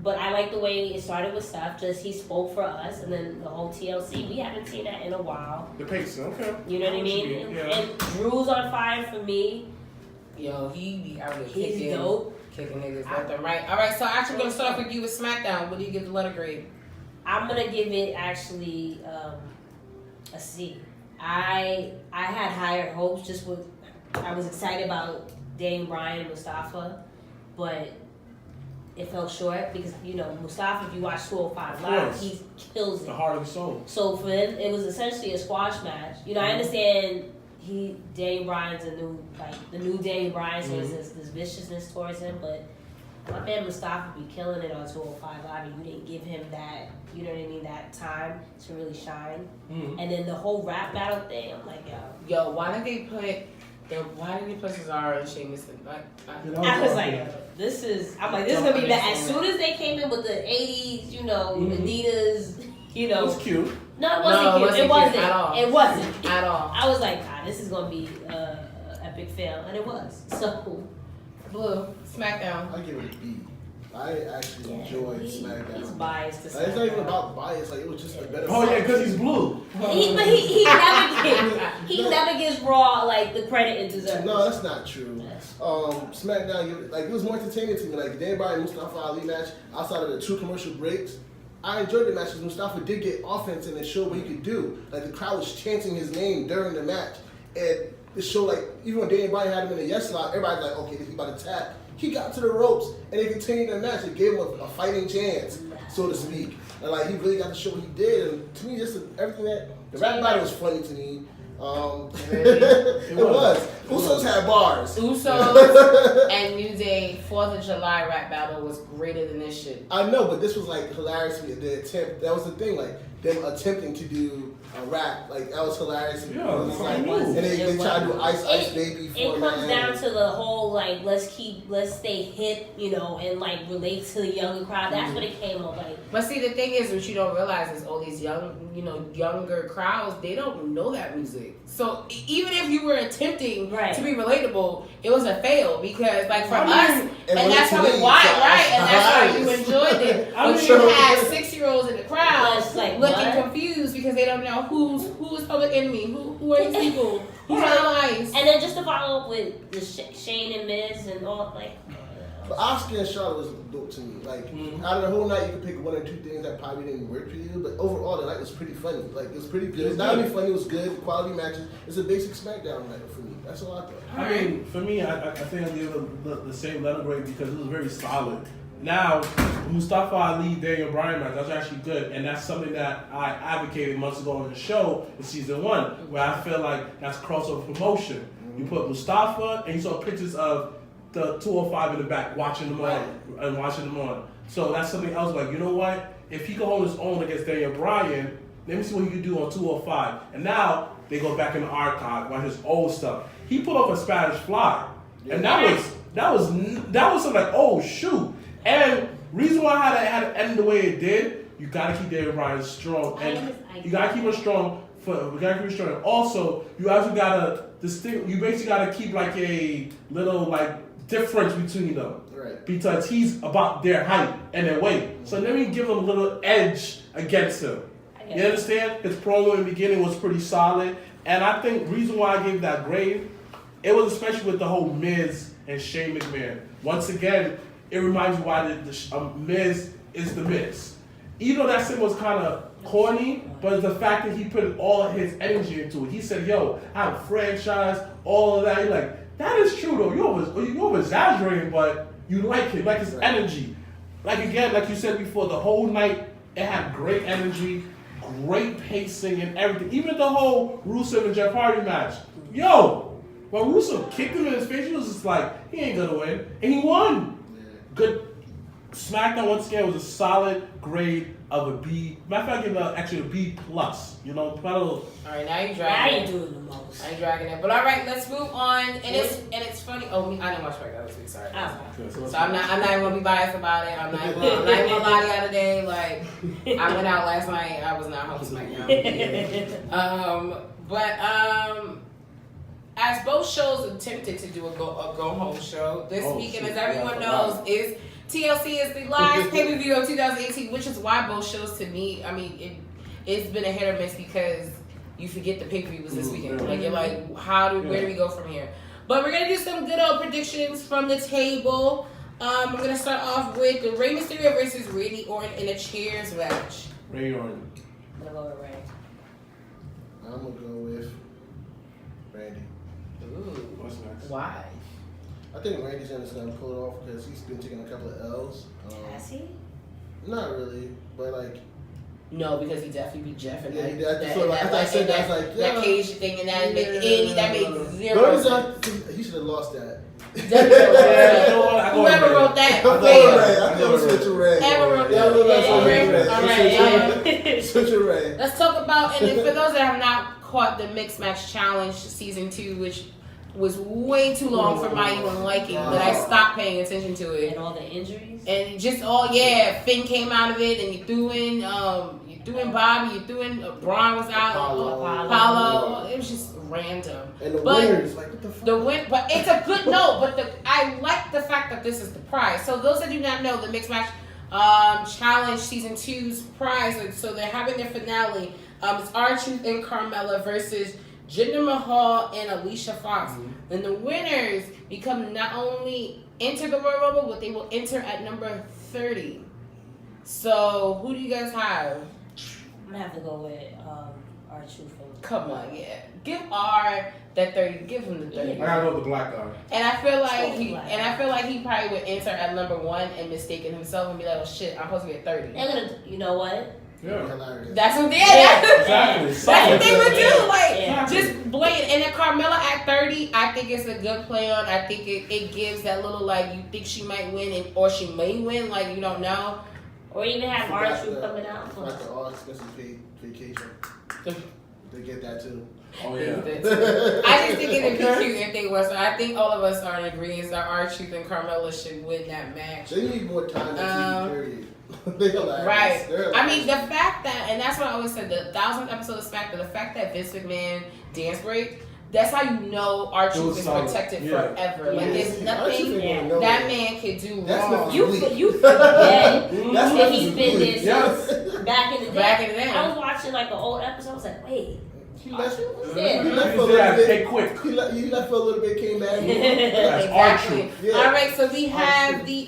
Speaker 4: But I like the way it started with Seth. Just he spoke for us, and then the whole TLC. We haven't seen that in a while.
Speaker 5: The pace, okay.
Speaker 4: You know what I mean?
Speaker 5: Yeah.
Speaker 4: And Drew's on fire for me.
Speaker 2: yo, he be out there
Speaker 4: He's
Speaker 2: kicking
Speaker 4: dope.
Speaker 2: niggas left and right. All right, so actually, I'm gonna start off with you with SmackDown. What do you give the letter grade?
Speaker 4: I'm gonna give it actually a C. I had higher hopes. I was excited about Daniel Bryan, Mustafa, but it fell short because, you know, Mustafa, if you watch 205 Live, he kills it.
Speaker 5: The heart of the soul.
Speaker 4: So for him, it was essentially a squash match. You know, I understand Daniel Bryan's the new Daniel Bryan, so there's this viciousness towards him, but my man Mustafa be killing it on 205 Live, and you didn't give him that, you know what I mean, that time to really shine. And then the whole rap battle thing, I'm like,
Speaker 2: Yo, why did they put Cesaro and Sheamus in?
Speaker 4: I was like, this is gonna be bad. As soon as they came in with the 80s, you know, Adidas, you know.
Speaker 5: It was cute.
Speaker 4: No, it wasn't cute. It wasn't.
Speaker 2: At all.
Speaker 4: It wasn't.
Speaker 2: At all.
Speaker 4: I was like, this is gonna be an epic fail, and it was. So,
Speaker 2: Blue, SmackDown.
Speaker 3: I give it a B. I actually enjoyed SmackDown.
Speaker 4: He's biased to SmackDown.
Speaker 3: It's not even about bias. Like, it was just a better.
Speaker 5: Oh yeah, because he's blue.
Speaker 4: He never gives Raw like the credit it deserves.
Speaker 3: No, that's not true. SmackDown, like, it was more entertaining to me. Like, the Daniel Bryan Mustafa Ali match, outside of the 2 commercial breaks, I enjoyed the match because Mustafa did get offense and it showed what he could do. Like, the crowd was chanting his name during the match, and it showed, like, even when Daniel Bryan had him in a yes lock, everybody's like, okay, he's about to tap. He got to the ropes and they continued the match. It gave him a fighting chance, so to speak. And like, he really got to show what he did. And to me, just everything that the rap battle was funny to me. It was. Usos had bars.
Speaker 2: Usos and New Day 4th of July rap battle was greater than this shit.
Speaker 3: I know, but this was like hilarious to me. The attempt, that was the thing, like them attempting to do a rap, like that was hilarious.
Speaker 5: Yeah,
Speaker 3: it was like,
Speaker 5: it was.
Speaker 3: And they tried to do Ice Baby for
Speaker 4: it comes down to the whole like let's stay hip, you know, and like relate to the younger crowd. That's what it came up like.
Speaker 2: But see, the thing is, what you don't realize is all these younger crowds, they don't know that music. So even if you were attempting to be relatable, it was a fail because, like, for us, and that's probably why, right? And that's why you enjoyed it. But you had 6-year-olds in the crowd
Speaker 4: like,
Speaker 2: looking confused because they don't know who is public enemy, who are these people, who's allies.
Speaker 4: And then just to follow up with the Shane and Miz and all, like.
Speaker 3: But Oscar and Charlotte was dope to me. Like, out of the whole night, you could pick 1 or 2 things that probably didn't work for you. But overall, the night was pretty funny. Like, it was pretty good. It's not only funny, it was good. Quality matches. It's a basic SmackDown night for me. That's all I thought.
Speaker 5: I mean, for me, I think I give it the same letter grade because it was very solid. Now, Mustafa Ali, Daniel Bryan match, that's actually good. And that's something that I advocated months ago on the show in season 1, where I feel like that's crossover promotion. You put Mustafa, and you saw pictures of the 205 in the back watching them on. So that's something else. Like, you know what? If he can hold his own against Daniel Bryan, let me see what he can do on 205. And now they go back in the archive, watch his old stuff. He put off a Spanish Fly, and that was something like, oh shoot. And reason why I had to end the way it did, you gotta keep Daniel Bryan strong, and you gotta keep him strong. Also, you actually gotta you basically gotta keep like a little like difference between them, right? Because he's about their height and their weight. So let me give him a little edge against him. You understand? His promo in the beginning was pretty solid, and I think reason why I gave that grade, it was especially with the whole Miz and Shane McMahon. Once again, it reminds you why the Miz is the Miz. Even though that symbol was kind of corny, but the fact that he put all of his energy into it. He said, yo, I have a franchise, all of that. You're like, that is true though. You're over exaggerating, but you like it, like his energy. Like again, like you said before, the whole night, it had great energy, great pacing and everything. Even the whole Rusev and Jeff Hardy match. Yo, when Rusev kicked him in his face, he was just like, he ain't gonna win. And he won. Good. SmackDown once again was a solid grade of a B. Matter of fact, I give it actually a B plus. You know,
Speaker 2: all right, now you're dragging.
Speaker 4: Now you're doing the most.
Speaker 2: Now you're dragging it. But all right, let's move on. And it's funny. Oh, I didn't watch SmackDown this week. Sorry. So I'm not even gonna be biased about it. I'm not even gonna lie to y'all today. Like, I went out last night. I was not home SmackDown. As both shows attempted to do a go home show this weekend, as everyone knows, is TLC is the last pay-per-view of 2018, which is why both shows, to me, I mean, it's been a hit or miss because you forget the pay-per-view was this weekend. Like, you're like, where do we go from here? But we're going to do some good old predictions from the table. I'm going to start off with the Rey Mysterio versus Randy Orton in a chairs match.
Speaker 5: Randy Orton.
Speaker 4: I'm going to go with Ray.
Speaker 3: I'm going to go with Randy.
Speaker 2: Ooh.
Speaker 5: What's next?
Speaker 2: Why?
Speaker 3: I think Randy's gonna pull it off because he's been taking a couple of L's.
Speaker 4: Has he?
Speaker 3: Not really, but like.
Speaker 2: No, because he definitely beat Jeff and that
Speaker 3: that
Speaker 2: cage thing and that made zero sense.
Speaker 3: He should have lost that.
Speaker 2: Whoever wrote that,
Speaker 3: I know Switch Ray.
Speaker 2: Whoever wrote that,
Speaker 3: Switch Ray.
Speaker 2: Let's talk about, and then for those that have not caught the Mixed Match Challenge season 2, which was way too long for my even liking, but I stopped paying attention to it.
Speaker 4: And all the injuries?
Speaker 2: And just Finn came out of it, and you threw in Bobby, you threw in Braun was out, Apollo. It was just random.
Speaker 3: And the winners, like what the fuck?
Speaker 2: But it's a good note. But I like the fact that this is the prize. So those that do not know, the Mixed Match Challenge season 2's prize. So they're having their finale. It's R-Truth and Carmella versus Jinder Mahal and Alicia Fox. Mm-hmm. And the winners become not only enter the Royal Rumble, but they will enter at number 30. So who do you guys have?
Speaker 4: I'm gonna have to go with R-Truth.
Speaker 2: Come on, yeah. Give R that 30. Give him the 30.
Speaker 7: I gotta go with the black guy.
Speaker 2: And I feel like he probably would enter at number 1 and mistaken himself and be like, oh shit, I'm supposed to be at 30.
Speaker 4: They're gonna, you know what?
Speaker 7: Yeah.
Speaker 2: That's what they exactly.
Speaker 7: That's
Speaker 2: what they would do. Like just blatant. And then Carmella at 30, I think it's a good play on. I think it gives that little like you think she might win or she may win, like you don't know.
Speaker 4: Or even have R-Truth coming out.
Speaker 3: Like the all expensive vacation. They get that too.
Speaker 7: Oh yeah.
Speaker 2: I just think it'd be cute if they were. So I think all of us are in agreement that R-Truth and Carmella should win that match.
Speaker 3: They need more time to period.
Speaker 2: Right. I mean, the fact that, and that's what I always said, the 1000th episode of SmackDown, the fact that Vince McMahon dance break, that's how you know R-Truth is protected forever. Like, there's nothing that man can do wrong.
Speaker 4: You forget that he's been this back in the day. I was watching like an old episode, I was like, wait.
Speaker 3: He left for a little bit, came back.
Speaker 2: Exactly. Yeah. All right, so we have the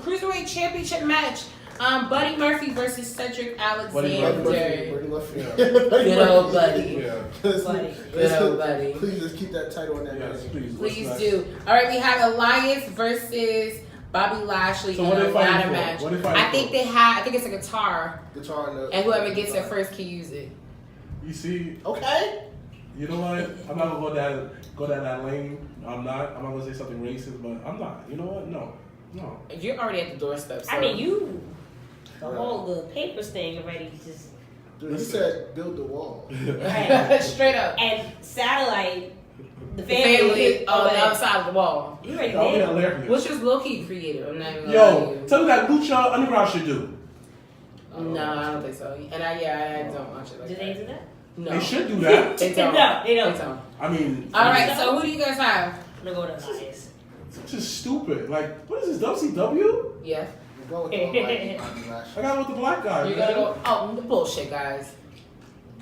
Speaker 2: Cruiserweight Championship match. Buddy Murphy versus Cedric Alexander. Good old Buddy. Good old Buddy.
Speaker 3: Please just keep that title on that.
Speaker 7: Yes,
Speaker 2: please do. All right, we have Elias versus Bobby Lashley in a ladder match. I think it's a guitar. And whoever gets it first can use it.
Speaker 5: You see?
Speaker 3: Okay.
Speaker 5: You know what? I'm not gonna go down that lane. I'm not gonna say something racist, but I'm not. You know what? No.
Speaker 2: You're already at the doorstep. So.
Speaker 4: I mean, the papers thing already just.
Speaker 3: Dude, he said build the wall.
Speaker 4: Right.
Speaker 2: Straight up.
Speaker 4: And satellite. The
Speaker 2: family on the other side of the wall.
Speaker 4: You ready there?
Speaker 2: Which was low-key creative. I'm not even
Speaker 5: Yo, tell me that Lucha Underground should do.
Speaker 2: No, I don't think so. And I don't watch it like
Speaker 4: that. Do they do that?
Speaker 2: No.
Speaker 5: They should do that.
Speaker 2: They don't.
Speaker 4: No, they don't.
Speaker 5: I mean.
Speaker 2: Alright, so who do you guys have?
Speaker 4: I'm gonna go to Elias.
Speaker 5: It's just stupid. Like, what is this, WCW?
Speaker 2: Yeah.
Speaker 3: I'm going with
Speaker 5: I got with the black guy.
Speaker 2: You're gonna go, the bullshit, guys.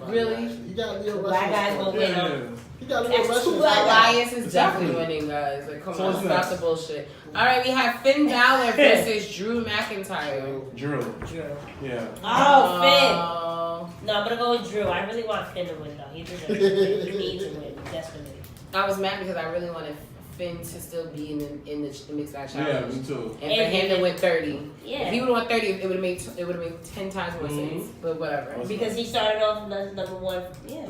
Speaker 2: Really?
Speaker 3: You got Leo
Speaker 4: black guys gonna win.
Speaker 3: You got Leo Russian.
Speaker 2: Elias is definitely winning, guys. Like, come on, stop the bullshit. Alright, we have Finn Balor versus Drew McIntyre.
Speaker 5: Drew. Yeah.
Speaker 4: Oh, Finn. No, I'm gonna go with Drew. I really want Finn to win, though. He needs to win, desperately.
Speaker 2: I was mad because I really wanted Finn to still be in the mixed match challenge.
Speaker 5: Yeah, me too.
Speaker 2: And for him to win 30.
Speaker 4: Yeah.
Speaker 2: If he would have won 30, it would have made 10 times more sense. But whatever.
Speaker 4: Because he started off number 1. Yeah.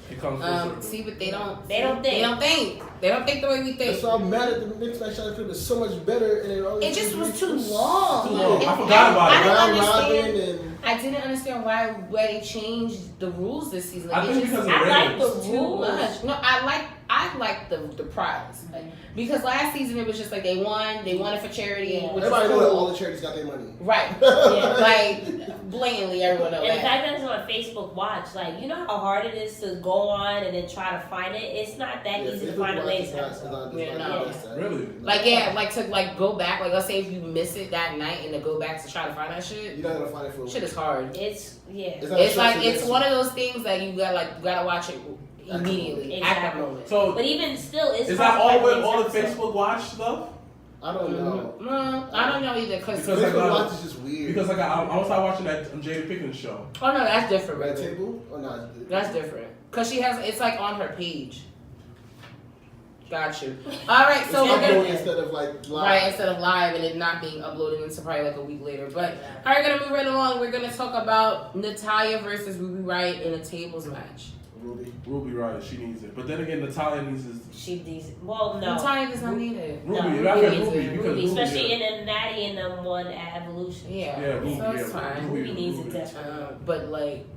Speaker 5: It comes
Speaker 2: see, but they don't think. They don't think the way we think.
Speaker 3: So I'm mad at the mixed match challenge. It was so much better, and
Speaker 2: it just was too long.
Speaker 5: I forgot about
Speaker 3: it.
Speaker 2: I didn't understand why they changed the rules this season. Like,
Speaker 5: I think because
Speaker 4: I like the rules.
Speaker 2: No, I like the prize. Because last season it was just like they won it for charity.
Speaker 4: Yeah.
Speaker 3: Everybody knows that all the charities got their money.
Speaker 2: Right. Yeah. Like blatantly everyone knows.
Speaker 4: And the fact that it's on Facebook Watch, like you know how hard it is to go on and then try to find it. It's not that easy to find the latest episode.
Speaker 5: Really?
Speaker 2: Like to go back. Like let's say if you miss it that night and to go back to try to find that shit.
Speaker 3: You're not gonna find it for.
Speaker 2: Shit is hard.
Speaker 4: It's
Speaker 2: it's one of those things that you gotta watch it immediately at that moment.
Speaker 5: So,
Speaker 4: but even still,
Speaker 5: is that all the Facebook Watch stuff?
Speaker 3: I don't know.
Speaker 2: No, I don't know either because
Speaker 3: Facebook Watch is just weird.
Speaker 5: Because I was watching that Jada Pinkett show.
Speaker 2: Oh no, that's different.
Speaker 3: Red Table or not?
Speaker 2: That's different because she has it's like on her page. Got you. All right, so
Speaker 3: It's
Speaker 2: we're
Speaker 3: uploaded
Speaker 2: gonna
Speaker 3: instead of like live.
Speaker 2: right instead of live and it not being uploaded until probably like a week later. But all right, gonna move right along. We're gonna talk about Natalya versus Ruby Riott in a tables match.
Speaker 5: Ruby Riott, she needs it. But then again, Natalya needs it.
Speaker 4: She needs it. Well, no.
Speaker 2: Natalya does not need it.
Speaker 5: Ruby,
Speaker 4: No,
Speaker 5: you got
Speaker 2: Ruby
Speaker 5: Ruby.
Speaker 2: needs it.
Speaker 5: Because
Speaker 4: Ruby, especially
Speaker 5: yeah.
Speaker 4: in a Natty and them one at Evolution.
Speaker 2: Yeah,
Speaker 5: Yeah, Ruby,
Speaker 2: so it's
Speaker 5: yeah,
Speaker 2: fine.
Speaker 4: Ruby needs it definitely.
Speaker 2: But like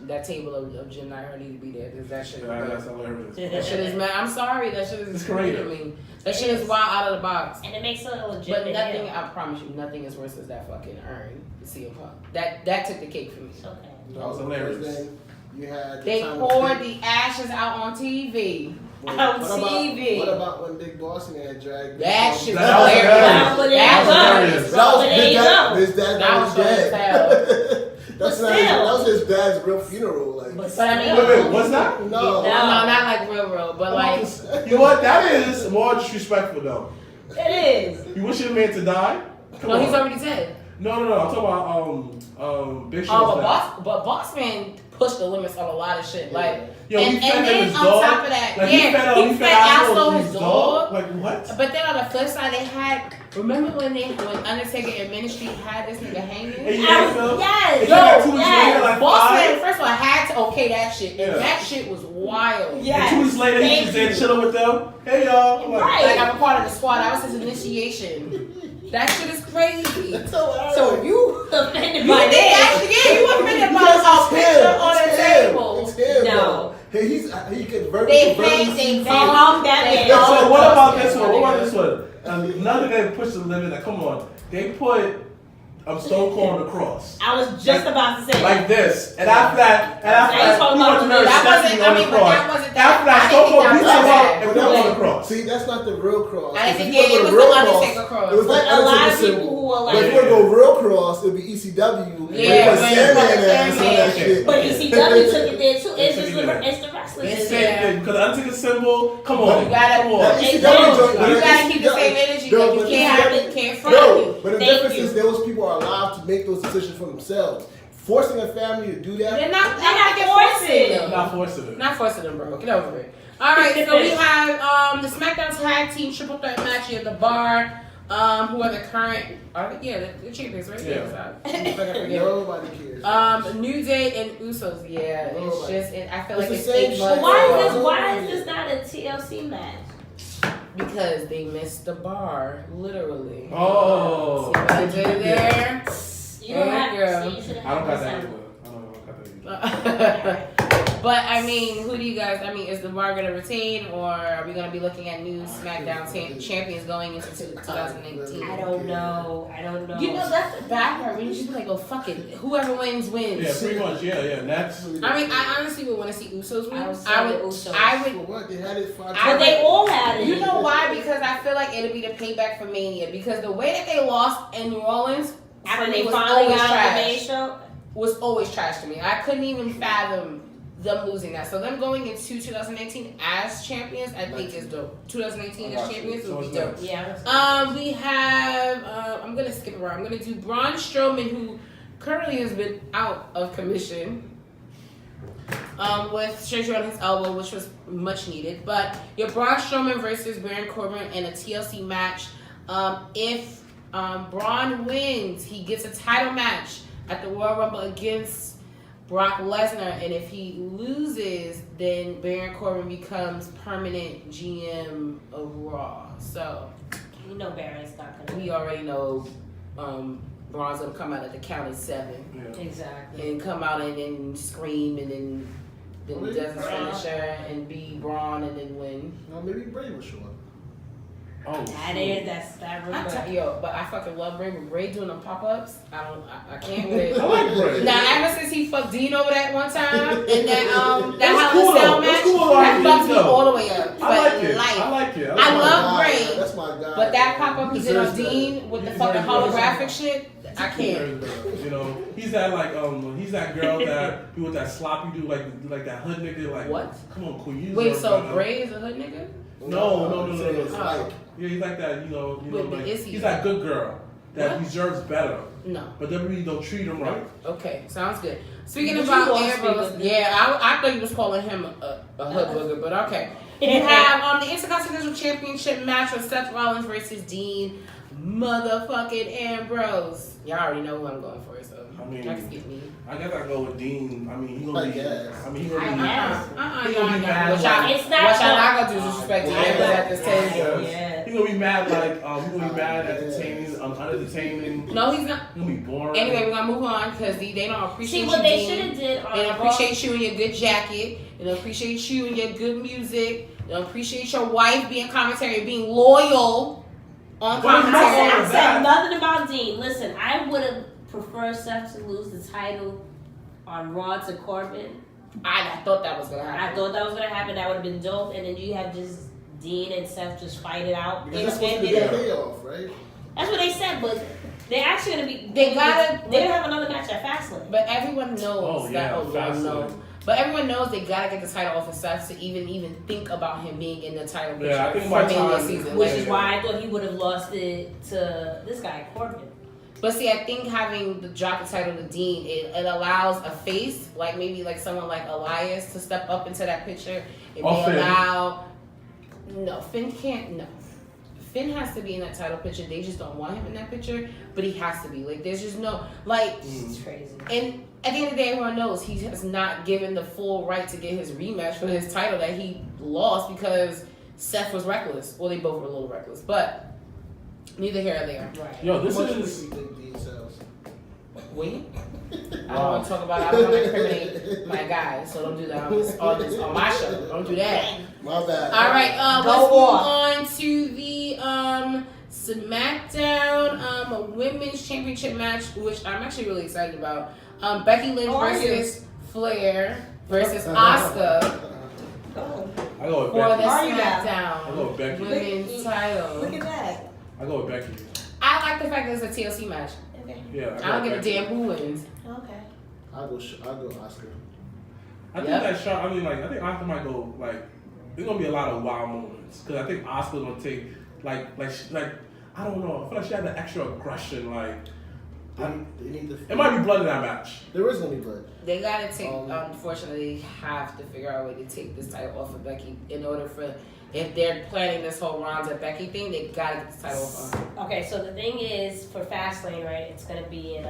Speaker 2: that table of Jen and her need to be there because that shit.
Speaker 5: Yeah, that's hilarious.
Speaker 2: That shit is mad. I'm sorry. That shit is
Speaker 5: It's
Speaker 2: great
Speaker 5: creative.
Speaker 2: to me. That shit is wild out of the box.
Speaker 4: And it makes it a
Speaker 2: But
Speaker 4: legitimate
Speaker 2: nothing.
Speaker 4: deal.
Speaker 2: I promise you, nothing is worse than that fucking urn. CM Punk. That took the cake for me.
Speaker 4: It's okay.
Speaker 5: That was hilarious.
Speaker 3: Then you had the
Speaker 2: They
Speaker 3: time
Speaker 2: poured
Speaker 3: of
Speaker 2: the ashes out on TV.
Speaker 3: What
Speaker 4: On
Speaker 3: about-
Speaker 4: TV.
Speaker 3: What about when Big Boss Man dragged?
Speaker 2: That shit was
Speaker 5: That was
Speaker 2: hilarious.
Speaker 4: But
Speaker 2: That was
Speaker 5: hilarious.
Speaker 3: That was
Speaker 4: But
Speaker 3: his
Speaker 4: there you
Speaker 3: dad.
Speaker 4: go.
Speaker 3: His dad
Speaker 2: That was
Speaker 3: was
Speaker 2: funny as hell.
Speaker 3: dead. That's
Speaker 4: But
Speaker 3: not his,
Speaker 4: still.
Speaker 3: that was his dad's real funeral. Like,
Speaker 4: But
Speaker 2: But I mean,
Speaker 5: Wait, what's that?
Speaker 3: no.
Speaker 2: No, not like real, but like.
Speaker 5: You know what? That is more disrespectful though.
Speaker 4: It is.
Speaker 5: You wish your man to die? Come
Speaker 2: No,
Speaker 5: on.
Speaker 2: he's already dead.
Speaker 5: No. I'm talking about Big Show's
Speaker 2: Oh,
Speaker 5: dad.
Speaker 2: but Boss Man pushed the limits on a lot of shit. Like,
Speaker 5: Yo,
Speaker 2: and
Speaker 5: he fed him
Speaker 2: then
Speaker 5: his
Speaker 2: on
Speaker 5: dog.
Speaker 2: top of that,
Speaker 5: Like,
Speaker 2: yeah,
Speaker 5: he fed Asshole
Speaker 2: his dog.
Speaker 5: Like what?
Speaker 2: But then on the flip side, they had. Remember when Undertaker and Ministry had this nigga
Speaker 5: And
Speaker 2: hanging?
Speaker 5: you guys know?
Speaker 4: Yes.
Speaker 5: It came out 2 weeks
Speaker 4: Yes.
Speaker 5: later, like
Speaker 2: Boss Man,
Speaker 5: 5.
Speaker 2: first of all, had to okay that shit, and
Speaker 5: Yeah.
Speaker 2: that shit was wild.
Speaker 4: Yes.
Speaker 5: And 2 weeks later, he
Speaker 4: Thank
Speaker 5: just there
Speaker 4: you.
Speaker 5: chilling with them. Hey y'all. I'm like,
Speaker 4: Right.
Speaker 2: Like I'm a part of the squad. That was his initiation. That shit is crazy.
Speaker 3: So
Speaker 4: You offended
Speaker 2: But
Speaker 4: by
Speaker 2: they
Speaker 4: that.
Speaker 2: actually, yeah, you offended by a picture on the table.
Speaker 3: It's him.
Speaker 4: No.
Speaker 3: Bro. Hey, he could
Speaker 2: They hung that man.
Speaker 5: Yo, so what about this one?
Speaker 2: Oh,
Speaker 5: What about this one? Another guy pushed the limit. Like, come on. They put Stone Cold on the cross.
Speaker 4: I was just about to say
Speaker 5: Like
Speaker 4: that.
Speaker 5: this. And after that,
Speaker 4: Now you talking about
Speaker 5: he went to
Speaker 2: that
Speaker 5: Mary
Speaker 2: wasn't-
Speaker 5: Stephanie
Speaker 2: I
Speaker 5: on the
Speaker 2: mean, but
Speaker 5: cross.
Speaker 2: that wasn't that-
Speaker 5: After that,
Speaker 2: I
Speaker 5: Stone
Speaker 2: didn't
Speaker 5: Cold
Speaker 2: think
Speaker 5: beats
Speaker 2: that
Speaker 5: him
Speaker 2: was
Speaker 5: up
Speaker 2: bad.
Speaker 5: and put him on the cross.
Speaker 3: See, that's not the real cross.
Speaker 2: I didn't
Speaker 3: If
Speaker 2: think
Speaker 3: you
Speaker 2: it
Speaker 3: go
Speaker 2: was
Speaker 3: to
Speaker 2: the
Speaker 3: real
Speaker 2: Undertaker cross.
Speaker 3: It was like
Speaker 4: But a lot of
Speaker 3: Undertaker
Speaker 4: people
Speaker 3: symbol.
Speaker 4: who were
Speaker 3: But
Speaker 4: like,
Speaker 3: if you go real cross, it'd be ECW.
Speaker 2: Yeah,
Speaker 3: But
Speaker 2: but
Speaker 3: Sandman
Speaker 2: Sandman
Speaker 3: ass and that shit.
Speaker 4: but ECW took it there too.
Speaker 5: They
Speaker 4: It's
Speaker 5: took
Speaker 4: just
Speaker 5: it there.
Speaker 4: it's the wrestlers.
Speaker 5: It's
Speaker 2: It's
Speaker 5: the
Speaker 2: yeah.
Speaker 5: same thing. Because the Undertaker symbol, come on.
Speaker 2: You gotta-
Speaker 5: come on.
Speaker 3: That
Speaker 4: Hey,
Speaker 3: ECW
Speaker 4: no.
Speaker 3: joint-
Speaker 2: You
Speaker 3: but
Speaker 2: gotta keep the
Speaker 3: ECW
Speaker 2: same energy.
Speaker 3: No,
Speaker 2: Like, you
Speaker 3: but
Speaker 2: can't
Speaker 3: ECW
Speaker 2: have it, can't front you.
Speaker 3: No, but the
Speaker 4: Thank
Speaker 3: difference
Speaker 4: you.
Speaker 3: is those people are allowed to make those decisions for themselves. Forcing a family to do that.
Speaker 2: They're not
Speaker 4: They're not
Speaker 2: forcing
Speaker 4: forcing.
Speaker 2: them.
Speaker 5: Not forcing it.
Speaker 2: Not forcing them, bro. Get over it. All right, so we have the SmackDown Tag Team Triple Threat match here at the bar. Who are the current? The champions, right?
Speaker 5: Yeah.
Speaker 2: I forget.
Speaker 3: Nobody cares.
Speaker 2: New Day and Usos. Yeah, it's
Speaker 3: Nobody.
Speaker 2: just. I feel like
Speaker 3: It's
Speaker 2: it's
Speaker 3: the same
Speaker 2: 8
Speaker 3: shit.
Speaker 2: months.
Speaker 4: Why is this not a TLC match?
Speaker 2: Because they missed the bar, literally.
Speaker 5: Oh.
Speaker 2: See what I did there?
Speaker 4: You don't have
Speaker 2: There
Speaker 4: to.
Speaker 2: you
Speaker 4: So you should have
Speaker 5: I don't got that
Speaker 4: had
Speaker 5: either. I don't got that either.
Speaker 2: But I mean, who do you guys? I mean, is the bar gonna retain, or are we gonna be looking at new SmackDown champions going into 2018?
Speaker 4: I don't know.
Speaker 2: You know, that's the bad part. We just be like, oh fuck it, whoever wins wins.
Speaker 5: Yeah, pretty much. Yeah. Next.
Speaker 2: I mean, I honestly would want to see Usos win.
Speaker 4: I would say
Speaker 2: I
Speaker 4: the
Speaker 2: would.
Speaker 4: Usos.
Speaker 2: I
Speaker 3: For
Speaker 2: would.
Speaker 3: what? They had it 5
Speaker 2: I
Speaker 4: But
Speaker 3: times.
Speaker 4: they all had it.
Speaker 2: You know why? Because I feel like it'll be the payback for Mania. Because the way that they lost in New Orleans,
Speaker 4: After
Speaker 2: for
Speaker 4: they
Speaker 2: me, was
Speaker 4: finally
Speaker 2: always
Speaker 4: got on the
Speaker 2: trash.
Speaker 4: main show.
Speaker 2: Was always trash to me. I couldn't even fathom them losing that. So them going into 2018 as champions, I think is dope. 2018 as champions would be dope.
Speaker 4: Yeah.
Speaker 2: We have. I'm gonna skip around. I'm gonna do Braun Strowman, who currently has been out of commission. With surgery on his elbow, which was much needed. But your Braun Strowman versus Baron Corbin in a TLC match. If Braun wins, he gets a title match at the Royal Rumble against Brock Lesnar, and if he loses, then Baron Corbin becomes permanent GM of Raw. So
Speaker 4: You know Baron's not gonna.
Speaker 2: we already know Braun's gonna come out at the count of 7
Speaker 5: Yeah.
Speaker 4: Exactly.
Speaker 2: and come out and then scream and then
Speaker 3: Really?
Speaker 2: does his finisher and be Braun and then win.
Speaker 3: No, maybe Bray will show up.
Speaker 5: Oh.
Speaker 4: That's that rumor.
Speaker 2: Yo, but I fucking love Bray. With Bray doing them pop-ups, I can't with it.
Speaker 5: I like Bray.
Speaker 2: Now, ever since he fucked Dean over that one time, and that
Speaker 5: That's
Speaker 2: Hell in a
Speaker 5: cool,
Speaker 2: Cell
Speaker 5: though. That's
Speaker 2: match,
Speaker 5: cool, though.
Speaker 2: that fucked me
Speaker 5: though.
Speaker 2: all the way up.
Speaker 5: I like it.
Speaker 2: Life.
Speaker 5: I like it.
Speaker 2: I
Speaker 5: like
Speaker 2: love
Speaker 5: it.
Speaker 2: Bray.
Speaker 3: That's my guy.
Speaker 2: But that pop-up he did on
Speaker 3: Deserves that.
Speaker 2: Dean with the
Speaker 5: He
Speaker 2: fucking
Speaker 5: deserves that.
Speaker 2: holographic shit, I can't.
Speaker 5: You know, he's that he's that girl that do with that sloppy do like that hood nigga like.
Speaker 2: What?
Speaker 5: Come on, Queen. You
Speaker 2: Wait,
Speaker 5: deserve
Speaker 2: so
Speaker 5: that.
Speaker 2: Bray is a hood nigga?
Speaker 5: No.
Speaker 3: It's like,
Speaker 2: Oh.
Speaker 5: Yeah, he's like that. You know,
Speaker 2: But
Speaker 5: like,
Speaker 2: is he?
Speaker 5: he's that good girl. that deserves better.
Speaker 2: No.
Speaker 5: But WWE don't treat him right.
Speaker 2: Okay, sounds good. Speaking
Speaker 4: But
Speaker 2: about
Speaker 4: you lost
Speaker 2: Ambrose,
Speaker 4: me,
Speaker 2: yeah, I thought you was calling him a hood booger, but okay. You have the Intercontinental Championship match with Seth Rollins versus Dean motherfucking Ambrose. Y'all already know who I'm going for, so
Speaker 5: I mean,
Speaker 2: y'all can skip me.
Speaker 5: I guess I go with Dean. I mean, he gonna be.
Speaker 3: guess.
Speaker 5: I mean, he gonna be.
Speaker 4: guess.
Speaker 5: He gonna be mad.
Speaker 2: What y'all
Speaker 4: It's not
Speaker 2: not gonna do is disrespect the Ambrose at this table.
Speaker 4: Yeah.
Speaker 5: He gonna be mad like he gonna be mad entertaining, unentertaining.
Speaker 2: No, he's not.
Speaker 5: He gonna be boring.
Speaker 2: Anyway, we're gonna move on because they don't appreciate
Speaker 4: See
Speaker 2: you,
Speaker 4: what they
Speaker 2: Dean.
Speaker 4: should have did
Speaker 2: They don't
Speaker 4: on
Speaker 2: appreciate you and your good jacket. They don't appreciate you and your good music. They don't appreciate your wife being commentary and being loyal on commentary.
Speaker 4: I said nothing about Dean. Listen, I would have preferred Seth to lose the title on Raw to Corbin.
Speaker 2: I thought that was gonna happen.
Speaker 4: I thought that was gonna happen. That would have been dope. And then you have just Dean and Seth just fight it out.
Speaker 3: Because that's supposed to be
Speaker 4: They-
Speaker 3: their payoff, right?
Speaker 4: That's what they said, but they're actually gonna be.
Speaker 2: They gotta-
Speaker 4: They're gonna have another match at Fastlane.
Speaker 2: But everyone knows that.
Speaker 5: Fastlane.
Speaker 2: But everyone knows they gotta get the title off of Seth to even think about him being in the title picture
Speaker 5: Yeah, I think
Speaker 2: for
Speaker 5: by
Speaker 2: Mania
Speaker 5: time-
Speaker 2: season.
Speaker 4: Which is why I thought he would have lost it to this guy Corbin.
Speaker 2: But see, I think having the drop the title to Dean, it allows a face, like maybe like someone like Elias, to step up into that picture. It
Speaker 5: Or
Speaker 2: may
Speaker 5: Finn.
Speaker 2: allow. No, Finn can't. No, Finn has to be in that title picture. They just don't want him in that picture, but he has to be. Like, there's just no like.
Speaker 4: It's crazy.
Speaker 2: And at the end of the day, everyone knows he has not given the full right to get his rematch for his title that he lost because Seth was reckless. Well, they both were a little reckless, but neither here nor there.
Speaker 4: Right.
Speaker 5: Yo, this
Speaker 3: How much
Speaker 5: is.
Speaker 3: do you think Dean sells?
Speaker 2: Wait. I don't want to talk about. I don't want to incriminate my guy, so don't do that on my show. Don't do that.
Speaker 3: My bad.
Speaker 2: All right.
Speaker 4: Go
Speaker 2: Let's
Speaker 4: off.
Speaker 2: move on to the SmackDown Women's Championship match, which I'm actually really excited about. Becky Lynch versus Flair versus Asuka
Speaker 4: Oh,
Speaker 5: I go with
Speaker 2: for the
Speaker 5: Becky.
Speaker 4: Are you now?
Speaker 5: I go
Speaker 2: SmackDown
Speaker 5: with Becky.
Speaker 2: Women's title.
Speaker 4: look at that.
Speaker 5: I go with Becky.
Speaker 2: I like the fact that it's a TLC match.
Speaker 4: Okay.
Speaker 5: Yeah.
Speaker 2: I don't
Speaker 5: go
Speaker 2: give a
Speaker 5: with
Speaker 2: damn who wins.
Speaker 4: Okay.
Speaker 3: I'll go Oscar.
Speaker 5: I think
Speaker 2: Yep.
Speaker 5: that shot. I mean, like, I think Oscar might go like. There's gonna be a lot of wild moments because I think Oscar's gonna take like I don't know. I feel like she had the extra aggression. Like
Speaker 3: They need to.
Speaker 5: it might be blood in that match.
Speaker 3: There is gonna be blood.
Speaker 2: They gotta take. Unfortunately, have to figure out a way to take this title off of Becky in order for. If they're planning this whole Ronda Becky thing, they gotta get this title off of her.
Speaker 4: Okay, so the thing is, for Fastlane, right, it's going to be in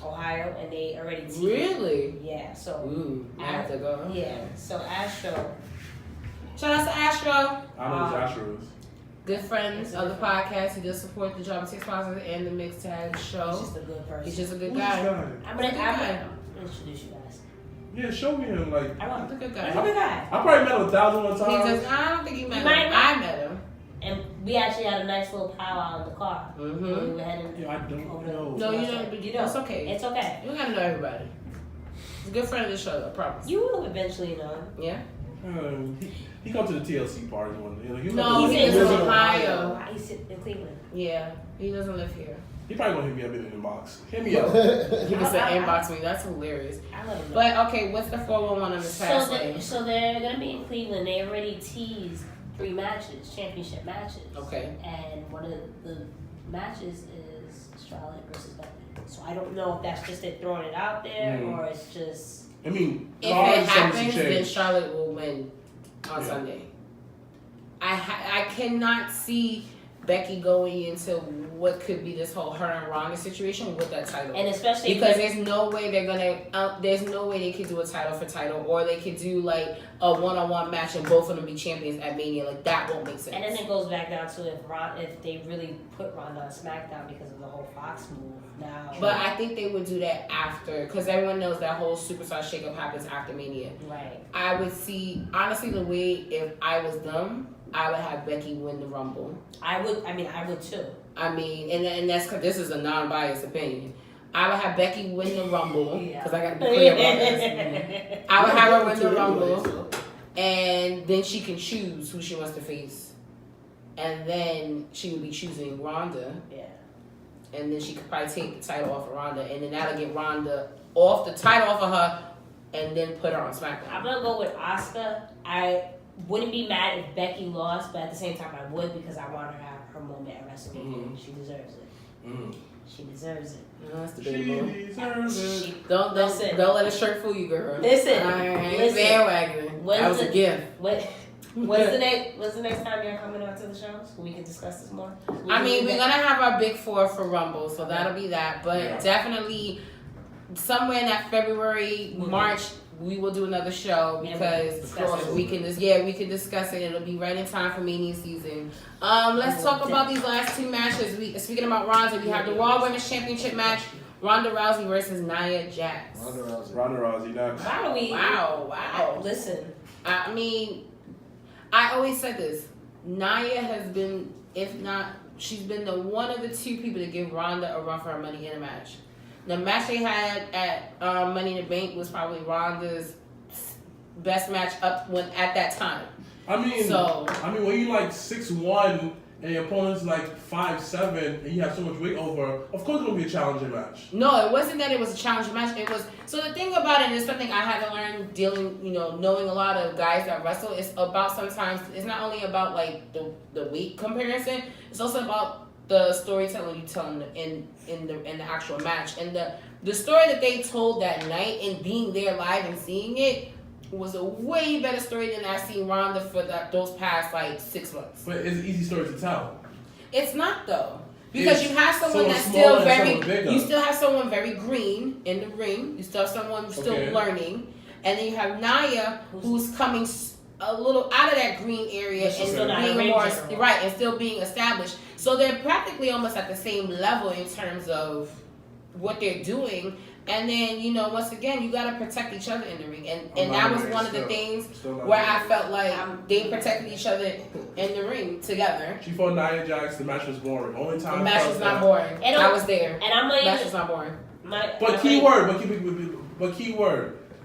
Speaker 4: Ohio, and they already teased.
Speaker 2: Really?
Speaker 4: Yeah, so.
Speaker 2: Ooh, I have to go.
Speaker 4: Yeah, so Astro.
Speaker 2: Shout out to Astro.
Speaker 5: I know who Astro is.
Speaker 2: Good friends of the podcast. He does support the Drama Six Sponsors and the Mixed Tag
Speaker 4: He's
Speaker 2: Show.
Speaker 4: just a good person.
Speaker 2: He's just a good
Speaker 5: Who's this
Speaker 2: guy.
Speaker 5: guy?
Speaker 4: I'm
Speaker 2: He's a good guy.
Speaker 4: gonna introduce you guys.
Speaker 5: Yeah, show me him. Like
Speaker 4: I
Speaker 2: He's a
Speaker 4: want.
Speaker 2: good
Speaker 4: He's a
Speaker 2: guy.
Speaker 4: good guy.
Speaker 5: I probably met him 1,001
Speaker 2: He
Speaker 5: times.
Speaker 2: does. I don't think you met
Speaker 4: You
Speaker 2: him.
Speaker 4: might not.
Speaker 2: I met him.
Speaker 4: And we actually had a nice little powwow in the car.
Speaker 2: Mhm.
Speaker 4: When we were heading
Speaker 5: Yeah, I don't
Speaker 4: over
Speaker 5: know.
Speaker 2: No, you don't.
Speaker 4: You don't.
Speaker 2: It's okay.
Speaker 4: It's okay.
Speaker 2: You gotta know everybody. He's a good friend of the show, I promise.
Speaker 4: You will eventually know.
Speaker 2: Yeah.
Speaker 5: He come to the TLC party one. You know, he
Speaker 2: No,
Speaker 5: come to
Speaker 2: he
Speaker 5: the-
Speaker 2: lives in Ohio.
Speaker 4: He's in Cleveland.
Speaker 2: Yeah, he doesn't live here.
Speaker 5: He probably gonna hit me up in the inbox. Hit me up.
Speaker 2: He can say inbox me. That's hilarious.
Speaker 4: I let him know.
Speaker 2: But okay, what's the 411 on this past lane?
Speaker 4: So they're gonna be in Cleveland. They already teased 3 matches, championship matches.
Speaker 2: Okay.
Speaker 4: And one of the matches is Charlotte versus Becky. So I don't know if that's just it throwing it out there or it's just.
Speaker 5: I mean,
Speaker 2: If
Speaker 5: Charlotte
Speaker 2: it
Speaker 5: shows some
Speaker 2: happens, then
Speaker 5: change.
Speaker 2: Charlotte will win on Sunday. I cannot see Becky going into what could be this whole her and Ronda situation with that title.
Speaker 4: And especially
Speaker 2: because there's no way they're gonna. There's no way they could do a title for title, or they could do like a one-on-one match and both of them be champions at Mania. Like that won't make sense.
Speaker 4: And then it goes back down to if they really put Ronda on SmackDown because of the whole Fox move now.
Speaker 2: But I think they would do that after, because everyone knows that whole superstar shakeup happens after Mania.
Speaker 4: Right.
Speaker 2: I would see, honestly, the way if I was them, I would have Becky win the Rumble.
Speaker 4: I would too.
Speaker 2: I mean, and that's because this is a non-biased opinion. I would have Becky win the Rumble because I got to be clear about this. I would have her win the Rumble, and then she can choose who she wants to face, and then she would be choosing Ronda.
Speaker 4: Yeah.
Speaker 2: And then she could probably take the title off of Ronda, and then that'll get Ronda off the title off of her, and then put her on SmackDown.
Speaker 4: I'm gonna go with Asuka. I wouldn't be mad if Becky lost, but at the same time I would because I want her to have her moment at WrestleMania. She deserves it. She deserves it.
Speaker 1: No, that's
Speaker 5: She
Speaker 1: debatable.
Speaker 5: deserves it.
Speaker 1: Don't let a shirt fool you, girl.
Speaker 4: Listen,
Speaker 1: I ain't
Speaker 4: listen.
Speaker 1: bandwagoning. That was a gift.
Speaker 4: What's the next time you're coming on to the show? So we can discuss this more.
Speaker 2: I mean, we're gonna have our big four for Rumble, so that'll be that. But
Speaker 5: Yeah.
Speaker 2: definitely somewhere in that February, March, we will do another show because we can discuss it. It'll be right in time for Mania season. Let's talk about these last two matches. Speaking about Ronda, we have the Raw Women's Championship match. Ronda Rousey versus Nia Jax.
Speaker 5: Ronda Rousey next.
Speaker 2: Wow.
Speaker 4: Listen.
Speaker 2: I mean, I always said this. Nia has been, she's been the one of the two people to give Ronda a run for her money in a match. The match they had at Money in the Bank was probably Ronda's best match at that time.
Speaker 5: I mean, when you like 6'1" and your opponent's like 5'7" and you have so much weight over, of course it's gonna be a challenging match.
Speaker 2: No, it wasn't that it was a challenging match. It was the thing about it is something I had to learn knowing a lot of guys that wrestle. It's about sometimes it's not only about like the weight comparison. It's also about the storytelling you tell in the actual match, and the story that they told that night and being there live and seeing it was a way better story than I've seen Ronda for those past like 6 months.
Speaker 5: But it's an easy story to tell.
Speaker 2: It's not though, because you have someone that's
Speaker 5: smaller
Speaker 2: still you still have someone very green in the ring. You still have someone still learning, and then you have Nia who's coming a little out of that green area and being more right and still being established. So they're practically almost at the same level in terms of what they're doing. And then, once again, you got to protect each other in the ring. And that was one of the things where I felt like they protected each other in the ring together.
Speaker 5: She fought Nia Jax. The match was boring. Only time
Speaker 2: the match was not boring. I was there.
Speaker 4: And I'm like,
Speaker 2: the match was not boring.
Speaker 5: But keyword,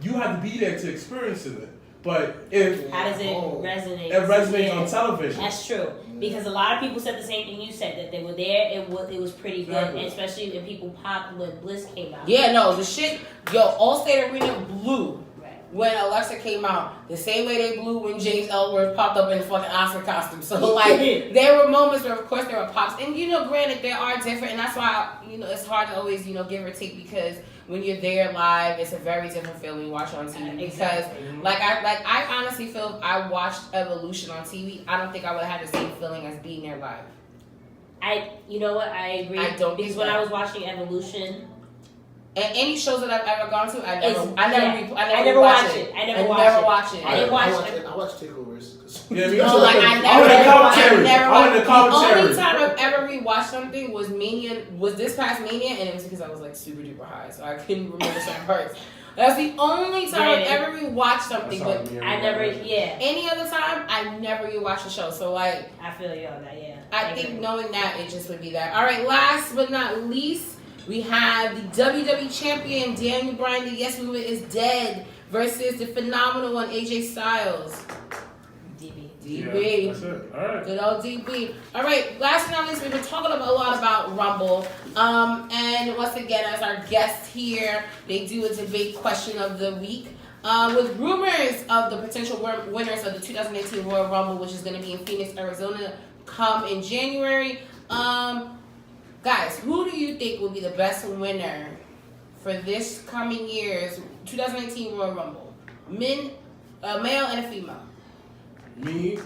Speaker 5: you have to be there to experience it. But
Speaker 4: how does it resonate?
Speaker 5: It resonates on television.
Speaker 4: That's true. Because a lot of people said the same thing you said, that they were there, it was pretty good, and especially when people popped when Bliss came out.
Speaker 2: Yeah, no, the shit, Allstate Arena blew when Alexa came out. The same way they blew when James Ellsworth popped up in a fucking Oscar costume. So, there were moments where, of course, there were pops. And, granted, they are different, and that's why, it's hard to always, give or take, because when you're there live, it's a very different feeling you watch on TV. Because, I honestly feel if I watched Evolution on TV, I don't think I would have had the same feeling as being there live.
Speaker 4: You know what? I agree.
Speaker 2: I don't
Speaker 4: because when I was watching Evolution,
Speaker 2: and any shows that I've ever gone to, I never watch it. I never watch it.
Speaker 3: I didn't watch it. I watch takeovers.
Speaker 5: Yeah,
Speaker 2: I never.
Speaker 5: The
Speaker 2: only time I've ever rewatched something was this past Mania, and it was because I was like super duper high, so I couldn't remember certain parts. That's the only time I've ever rewatched something, but any other time I never rewatched a show. So I
Speaker 4: feel you on that. Yeah,
Speaker 2: I think knowing that it just would be that. All right, last but not least, we have the WWE Champion Daniel Bryan. The Yes Movement is dead versus the phenomenal one AJ Styles. DB.
Speaker 5: Yeah, that's it. All right.
Speaker 2: Good old DB. All right, last but not least, we've been talking a lot about Rumble. And once again, as our guest here, they do a debate question of the week. With rumors of the potential winners of the 2018 Royal Rumble, which is going to be in Phoenix, Arizona, come in January. Guys, who do you think will be the best winner for this coming year's 2018 Royal Rumble? A male and a female.
Speaker 5: Me,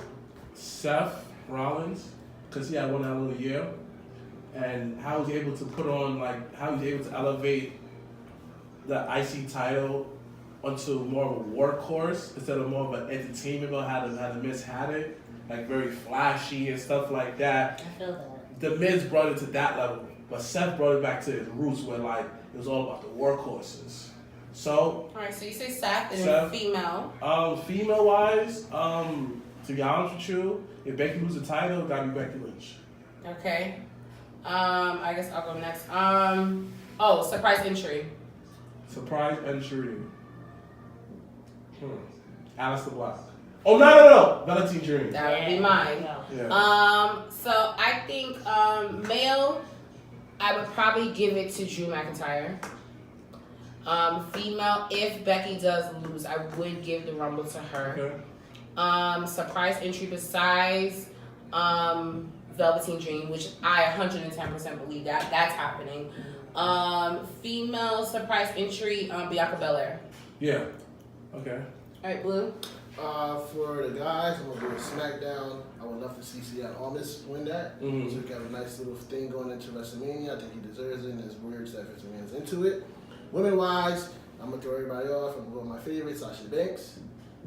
Speaker 5: Seth Rollins, because he had one hell of a year, and how he was able to put on, how he was able to elevate the IC title onto more of a workhorse instead of more of an entertainment about how the Miz had it, very flashy and stuff like that.
Speaker 4: I feel that.
Speaker 5: The Miz brought it to that level, but Seth brought it back to his roots where it was all about the workhorses. So.
Speaker 2: All right, so you say Seth and then female.
Speaker 5: Female wise, to be honest with you, if Becky loses the title, it gotta be Becky Lynch.
Speaker 2: Okay. I guess I'll go next. Surprise entry.
Speaker 5: Surprise entry. Alistair Black. Oh no! Velveteen Dream.
Speaker 2: That would be mine.
Speaker 5: Yeah.
Speaker 2: So I think male, I would probably give it to Drew McIntyre. Female, if Becky does lose, I would give the Rumble to her.
Speaker 5: Okay.
Speaker 2: Surprise entry besides Velveteen Dream, which I 110% believe that's happening. Female surprise entry, Bianca Belair.
Speaker 5: Yeah. Okay.
Speaker 2: All right, Blue.
Speaker 3: For the guys, I'm gonna go with SmackDown. I would love to see Cien Almas win that.
Speaker 5: Mhm.
Speaker 3: So we got a nice little thing going into WrestleMania. I think he deserves it, and there's words that Vince McMahon's into it. Women wise, I'm gonna throw everybody off. I'm gonna go with my favorite, Sasha Banks.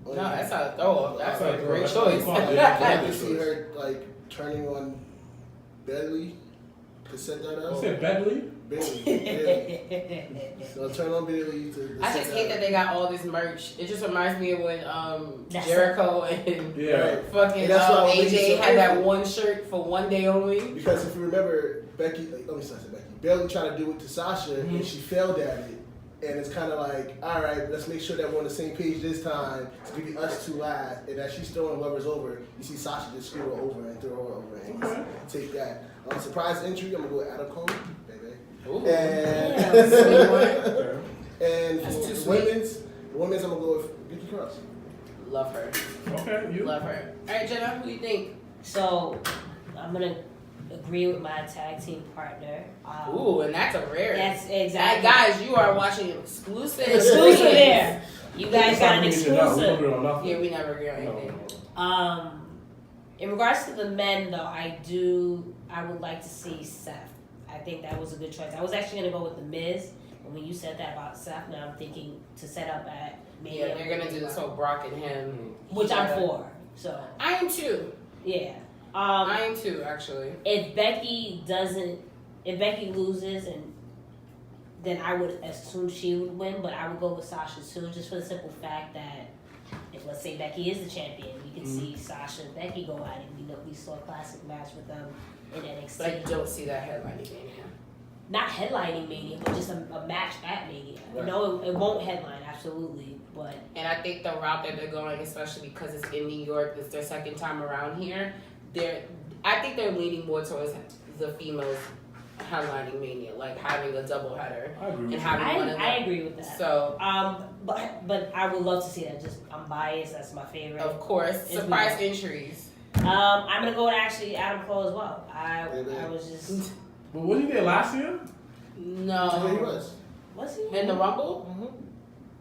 Speaker 2: No, that's not a throw off. That's a great
Speaker 5: That's
Speaker 2: choice.
Speaker 3: I can see her like turning on Bailey to set that
Speaker 5: You
Speaker 3: up.
Speaker 5: said Bentley?
Speaker 3: Bailey. So turn on Bailey to
Speaker 2: I
Speaker 3: set
Speaker 2: just hate that
Speaker 3: up.
Speaker 2: they got all this merch. It just reminds me of when
Speaker 4: That's
Speaker 2: Jericho and
Speaker 5: Yeah.
Speaker 2: fucking
Speaker 3: And that's why I believe
Speaker 2: AJ
Speaker 3: so
Speaker 2: had that
Speaker 3: perfect.
Speaker 2: one shirt for one day only.
Speaker 3: Because if you remember, Becky, Bailey tried to do it to Sasha, and she failed at it. And it's kind of like, all right, let's make sure that we're on the same page this time. It's going to be us two last. And as she's throwing whoever's over, you see Sasha just screw her over and throw her over and take that. Surprise entry, I'm going to go with Adam Cole, baby.
Speaker 2: Ooh.
Speaker 3: And, and
Speaker 2: That's
Speaker 3: for
Speaker 2: too
Speaker 3: the
Speaker 2: sweet.
Speaker 3: women's, I'm going to go with Nikki Cross.
Speaker 2: Love her.
Speaker 5: Okay, you.
Speaker 2: Love her. All right, Jenna, who do you think?
Speaker 4: So, I'm gonna agree with my tag team partner.
Speaker 2: Ooh, and that's a rare.
Speaker 4: That's
Speaker 2: Hey,
Speaker 4: exactly.
Speaker 2: guys, you are watching exclusive.
Speaker 4: Exclusive there. You guys got an
Speaker 5: We
Speaker 4: exclusive.
Speaker 5: don't agree on nothing.
Speaker 2: Yeah, we never agree on
Speaker 5: No.
Speaker 2: anything.
Speaker 4: In regards to the men, though, I would like to see Seth. I think that was a good choice. I was actually gonna go with the Miz, but when you said that about Seth, now I'm thinking to set up at
Speaker 2: Yeah, they're gonna do this whole Brock and him,
Speaker 4: which I'm for. So
Speaker 2: I am too.
Speaker 4: yeah.
Speaker 2: I am too, actually.
Speaker 4: If Becky loses, and then I would assume she would win, but I would go with Sasha too, just for the simple fact that if let's say Becky is the champion, we can see Sasha and Becky go at it. We saw a classic match with them in NXT.
Speaker 2: But I don't see that headlining Mania.
Speaker 4: Not headlining Mania, but just a match at Mania.
Speaker 3: Right.
Speaker 4: No, it won't headline, absolutely, but
Speaker 2: And I think the route that they're going, especially because it's in New York, it's their second time around here. I think they're leaning more towards the females headlining Mania, like having a double header
Speaker 5: I agree
Speaker 2: and
Speaker 5: with
Speaker 2: having one of them.
Speaker 4: I agree with that.
Speaker 2: So,
Speaker 4: But I would love to see that. Just I'm biased. That's my favorite.
Speaker 2: of course,
Speaker 4: It's
Speaker 2: surprise
Speaker 4: me.
Speaker 2: entries.
Speaker 4: I'm gonna go with actually Adam Cole as well. I was just
Speaker 5: But wasn't he there last year?
Speaker 3: Yeah, he
Speaker 2: No.
Speaker 3: was.
Speaker 4: was he
Speaker 2: In the Rumble?
Speaker 4: Mhm.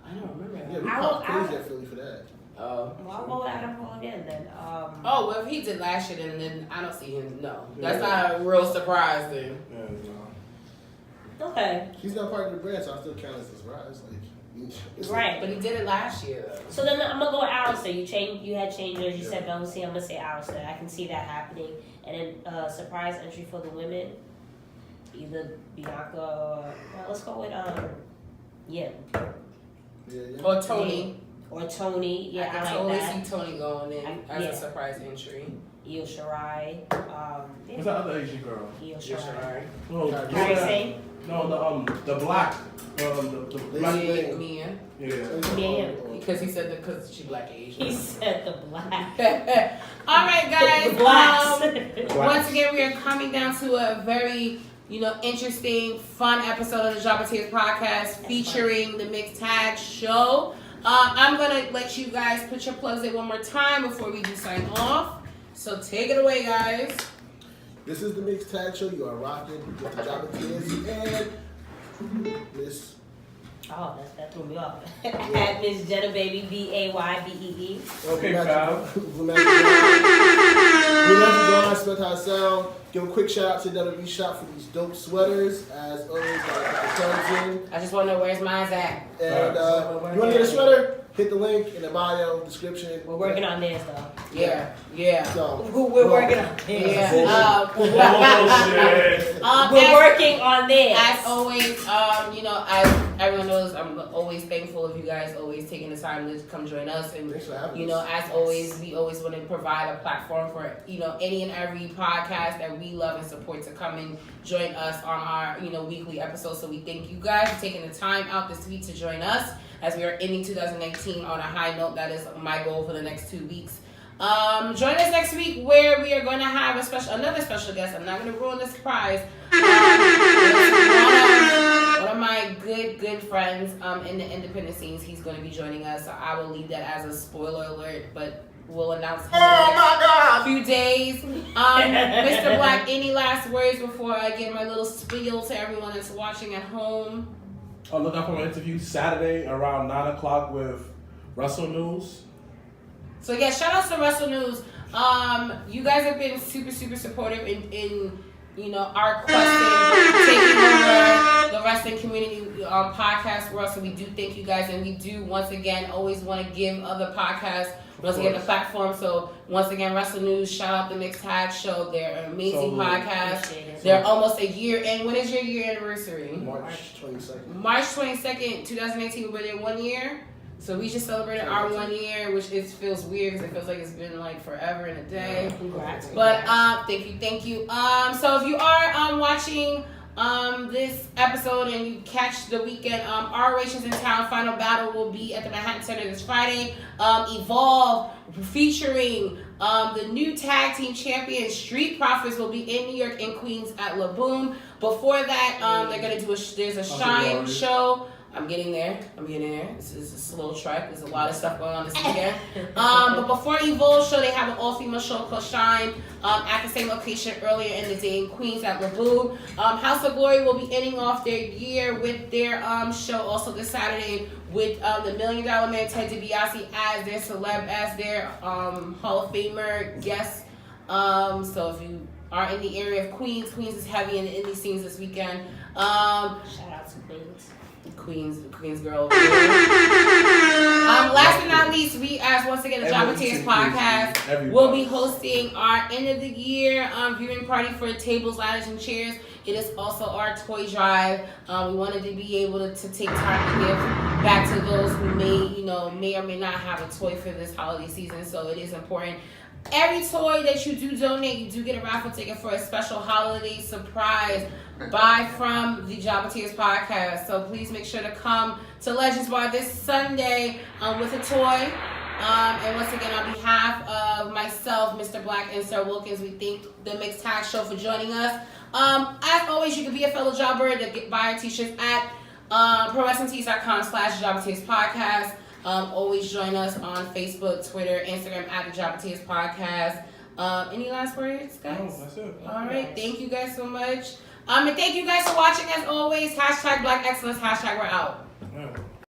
Speaker 2: I don't remember
Speaker 3: Yeah,
Speaker 2: that.
Speaker 3: we
Speaker 4: I
Speaker 3: popped
Speaker 4: will-
Speaker 3: crazy at Philly for that.
Speaker 2: Oh.
Speaker 4: Well, I'll go with Adam Cole again then.
Speaker 2: Oh, well, if he did last year, then I don't see him. No. That's
Speaker 5: Yeah.
Speaker 2: not a real surprise then.
Speaker 5: Yeah,
Speaker 4: Okay.
Speaker 3: He's not part of the brand, so I still count as a surprise. Like, it's
Speaker 4: Right.
Speaker 2: But he did it last year, though.
Speaker 4: So then I'm gonna go with Alistair. You had changers. You said Velveteen. I'm gonna say Alistair. I can see that happening. And then surprise entry for the women, either Bianca or let's go with
Speaker 3: Yeah.
Speaker 2: Or Tony.
Speaker 4: or Tony. Yeah,
Speaker 2: I can
Speaker 4: I like
Speaker 2: totally
Speaker 4: that.
Speaker 2: see Tony going in as
Speaker 4: Yeah.
Speaker 2: a surprise entry.
Speaker 4: Io Shirai.
Speaker 5: What's that other Asian girl?
Speaker 4: Io
Speaker 2: Sure.
Speaker 4: Shirai.
Speaker 5: No,
Speaker 3: Kairi
Speaker 4: Kairi
Speaker 5: the,
Speaker 4: Sane?
Speaker 5: the black, the black.
Speaker 3: Lady-
Speaker 2: Mia.
Speaker 5: Yeah.
Speaker 4: Yeah.
Speaker 2: Because he said because she black Asian.
Speaker 4: He said the black.
Speaker 2: All right, guys.
Speaker 4: The blacks.
Speaker 2: Once again, we are coming down to a very, interesting, fun episode of the Drop of Tears podcast featuring the Mixed Tag Show. I'm gonna let you guys put your plugs in one more time before we do sign off. So take it away, guys.
Speaker 3: This is the Mixed Tag Show. You are rocking with the Drop of Tears and Miss.
Speaker 4: Oh, that threw me off. At Miss Jenna Baby, BAYBEE.
Speaker 5: Okay, pal.
Speaker 3: We love you guys. Spent how it sound. Give a quick shout out to WWE Shop for these dope sweaters. As always, gotta put the plugs in.
Speaker 2: I just want to know where's mine's at.
Speaker 3: And you want to get a sweater? Hit the link in the bio description.
Speaker 4: We're working on theirs though.
Speaker 2: Yeah.
Speaker 3: So,
Speaker 4: We're working on theirs.
Speaker 2: Yeah.
Speaker 5: Bullshit.
Speaker 4: We're working on theirs.
Speaker 2: As always, as everyone knows, I'm always thankful of you guys always taking the time to come join us. And,
Speaker 3: thanks for having us.
Speaker 2: as always, we always want to provide a platform for, any and every podcast that we love and support to come and join us on our, weekly episodes. So we thank you guys for taking the time out this week to join us as we are ending 2019 on a high note. That is my goal for the next 2 weeks. Join us next week where we are going to have another special guest. I'm not going to ruin the surprise. One of my good friends in the independent scenes, he's going to be joining us. So I will leave that as a spoiler alert, but we'll announce in the next few days. Mr. Black, any last words before I give my little spiel to everyone that's watching at home?
Speaker 5: Oh, look out for my interview Saturday around 9 o'clock with Russell News.
Speaker 2: So yeah, shout out to Russell News. You guys have been super, super supportive in our quest in taking over the wrestling community podcast world. So we do thank you guys, and we do once again always want to give other podcasts once again the platform. So once again, Wrestle News, shout out the Mixed Tag Show. They're an amazing podcast. They're almost a year in. When is your year anniversary?
Speaker 3: March 22nd.
Speaker 2: March 22nd, 2018. We're there 1 year. So we just celebrated our 1 year, which feels weird because it feels like it's been like forever and a day.
Speaker 4: Congrats.
Speaker 2: But thank you. So if you are watching this episode and you catch the weekend, ROH is in town. Final battle will be at the Manhattan Center this Friday. Evolve featuring the new tag team champions, Street Profits, will be in New York and Queens at La Boom. Before that, they're gonna do there's a Shine show. I'm getting there. This is a slow trek. There's a lot of stuff going on this weekend. But before Evolve show, they have an all-female show called Shine at the same location earlier in the day in Queens at La Boom. House of Glory will be ending off their year with their show also this Saturday with the $1 Million Man Ted DiBiase as their celeb, as their Hall of Famer guest. So if you are in the area of Queens is heavy in the indie scenes this weekend.
Speaker 4: Shout out to
Speaker 2: Queens girl. Last but not least, we once again the Job and Tears podcast will be hosting our end of the year viewing party for tables, ladders, and chairs. It is also our toy drive. We wanted to be able to take time to give back to those who may or may not have a toy for this holiday season. So it is important. Every toy that you do donate, you do get a raffle ticket for a special holiday surprise buy from the Job and Tears podcast. So please make sure to come to Legends Bar this Sunday with a toy. And once again, on behalf of myself, Mr. Black, and Sir Wilkins, we thank the Mixed Tag Show for joining us. As always, you can be a fellow jobber to buy our t-shirts at ProWrestlingTees.com/Job and Tears podcast. Always join us on Facebook, Twitter, Instagram at the Job and Tears podcast. Any last words, guys?
Speaker 5: No, that's it.
Speaker 2: All right. Thank you guys so much. And thank you guys for watching as always. #Black Excellence. #we're out.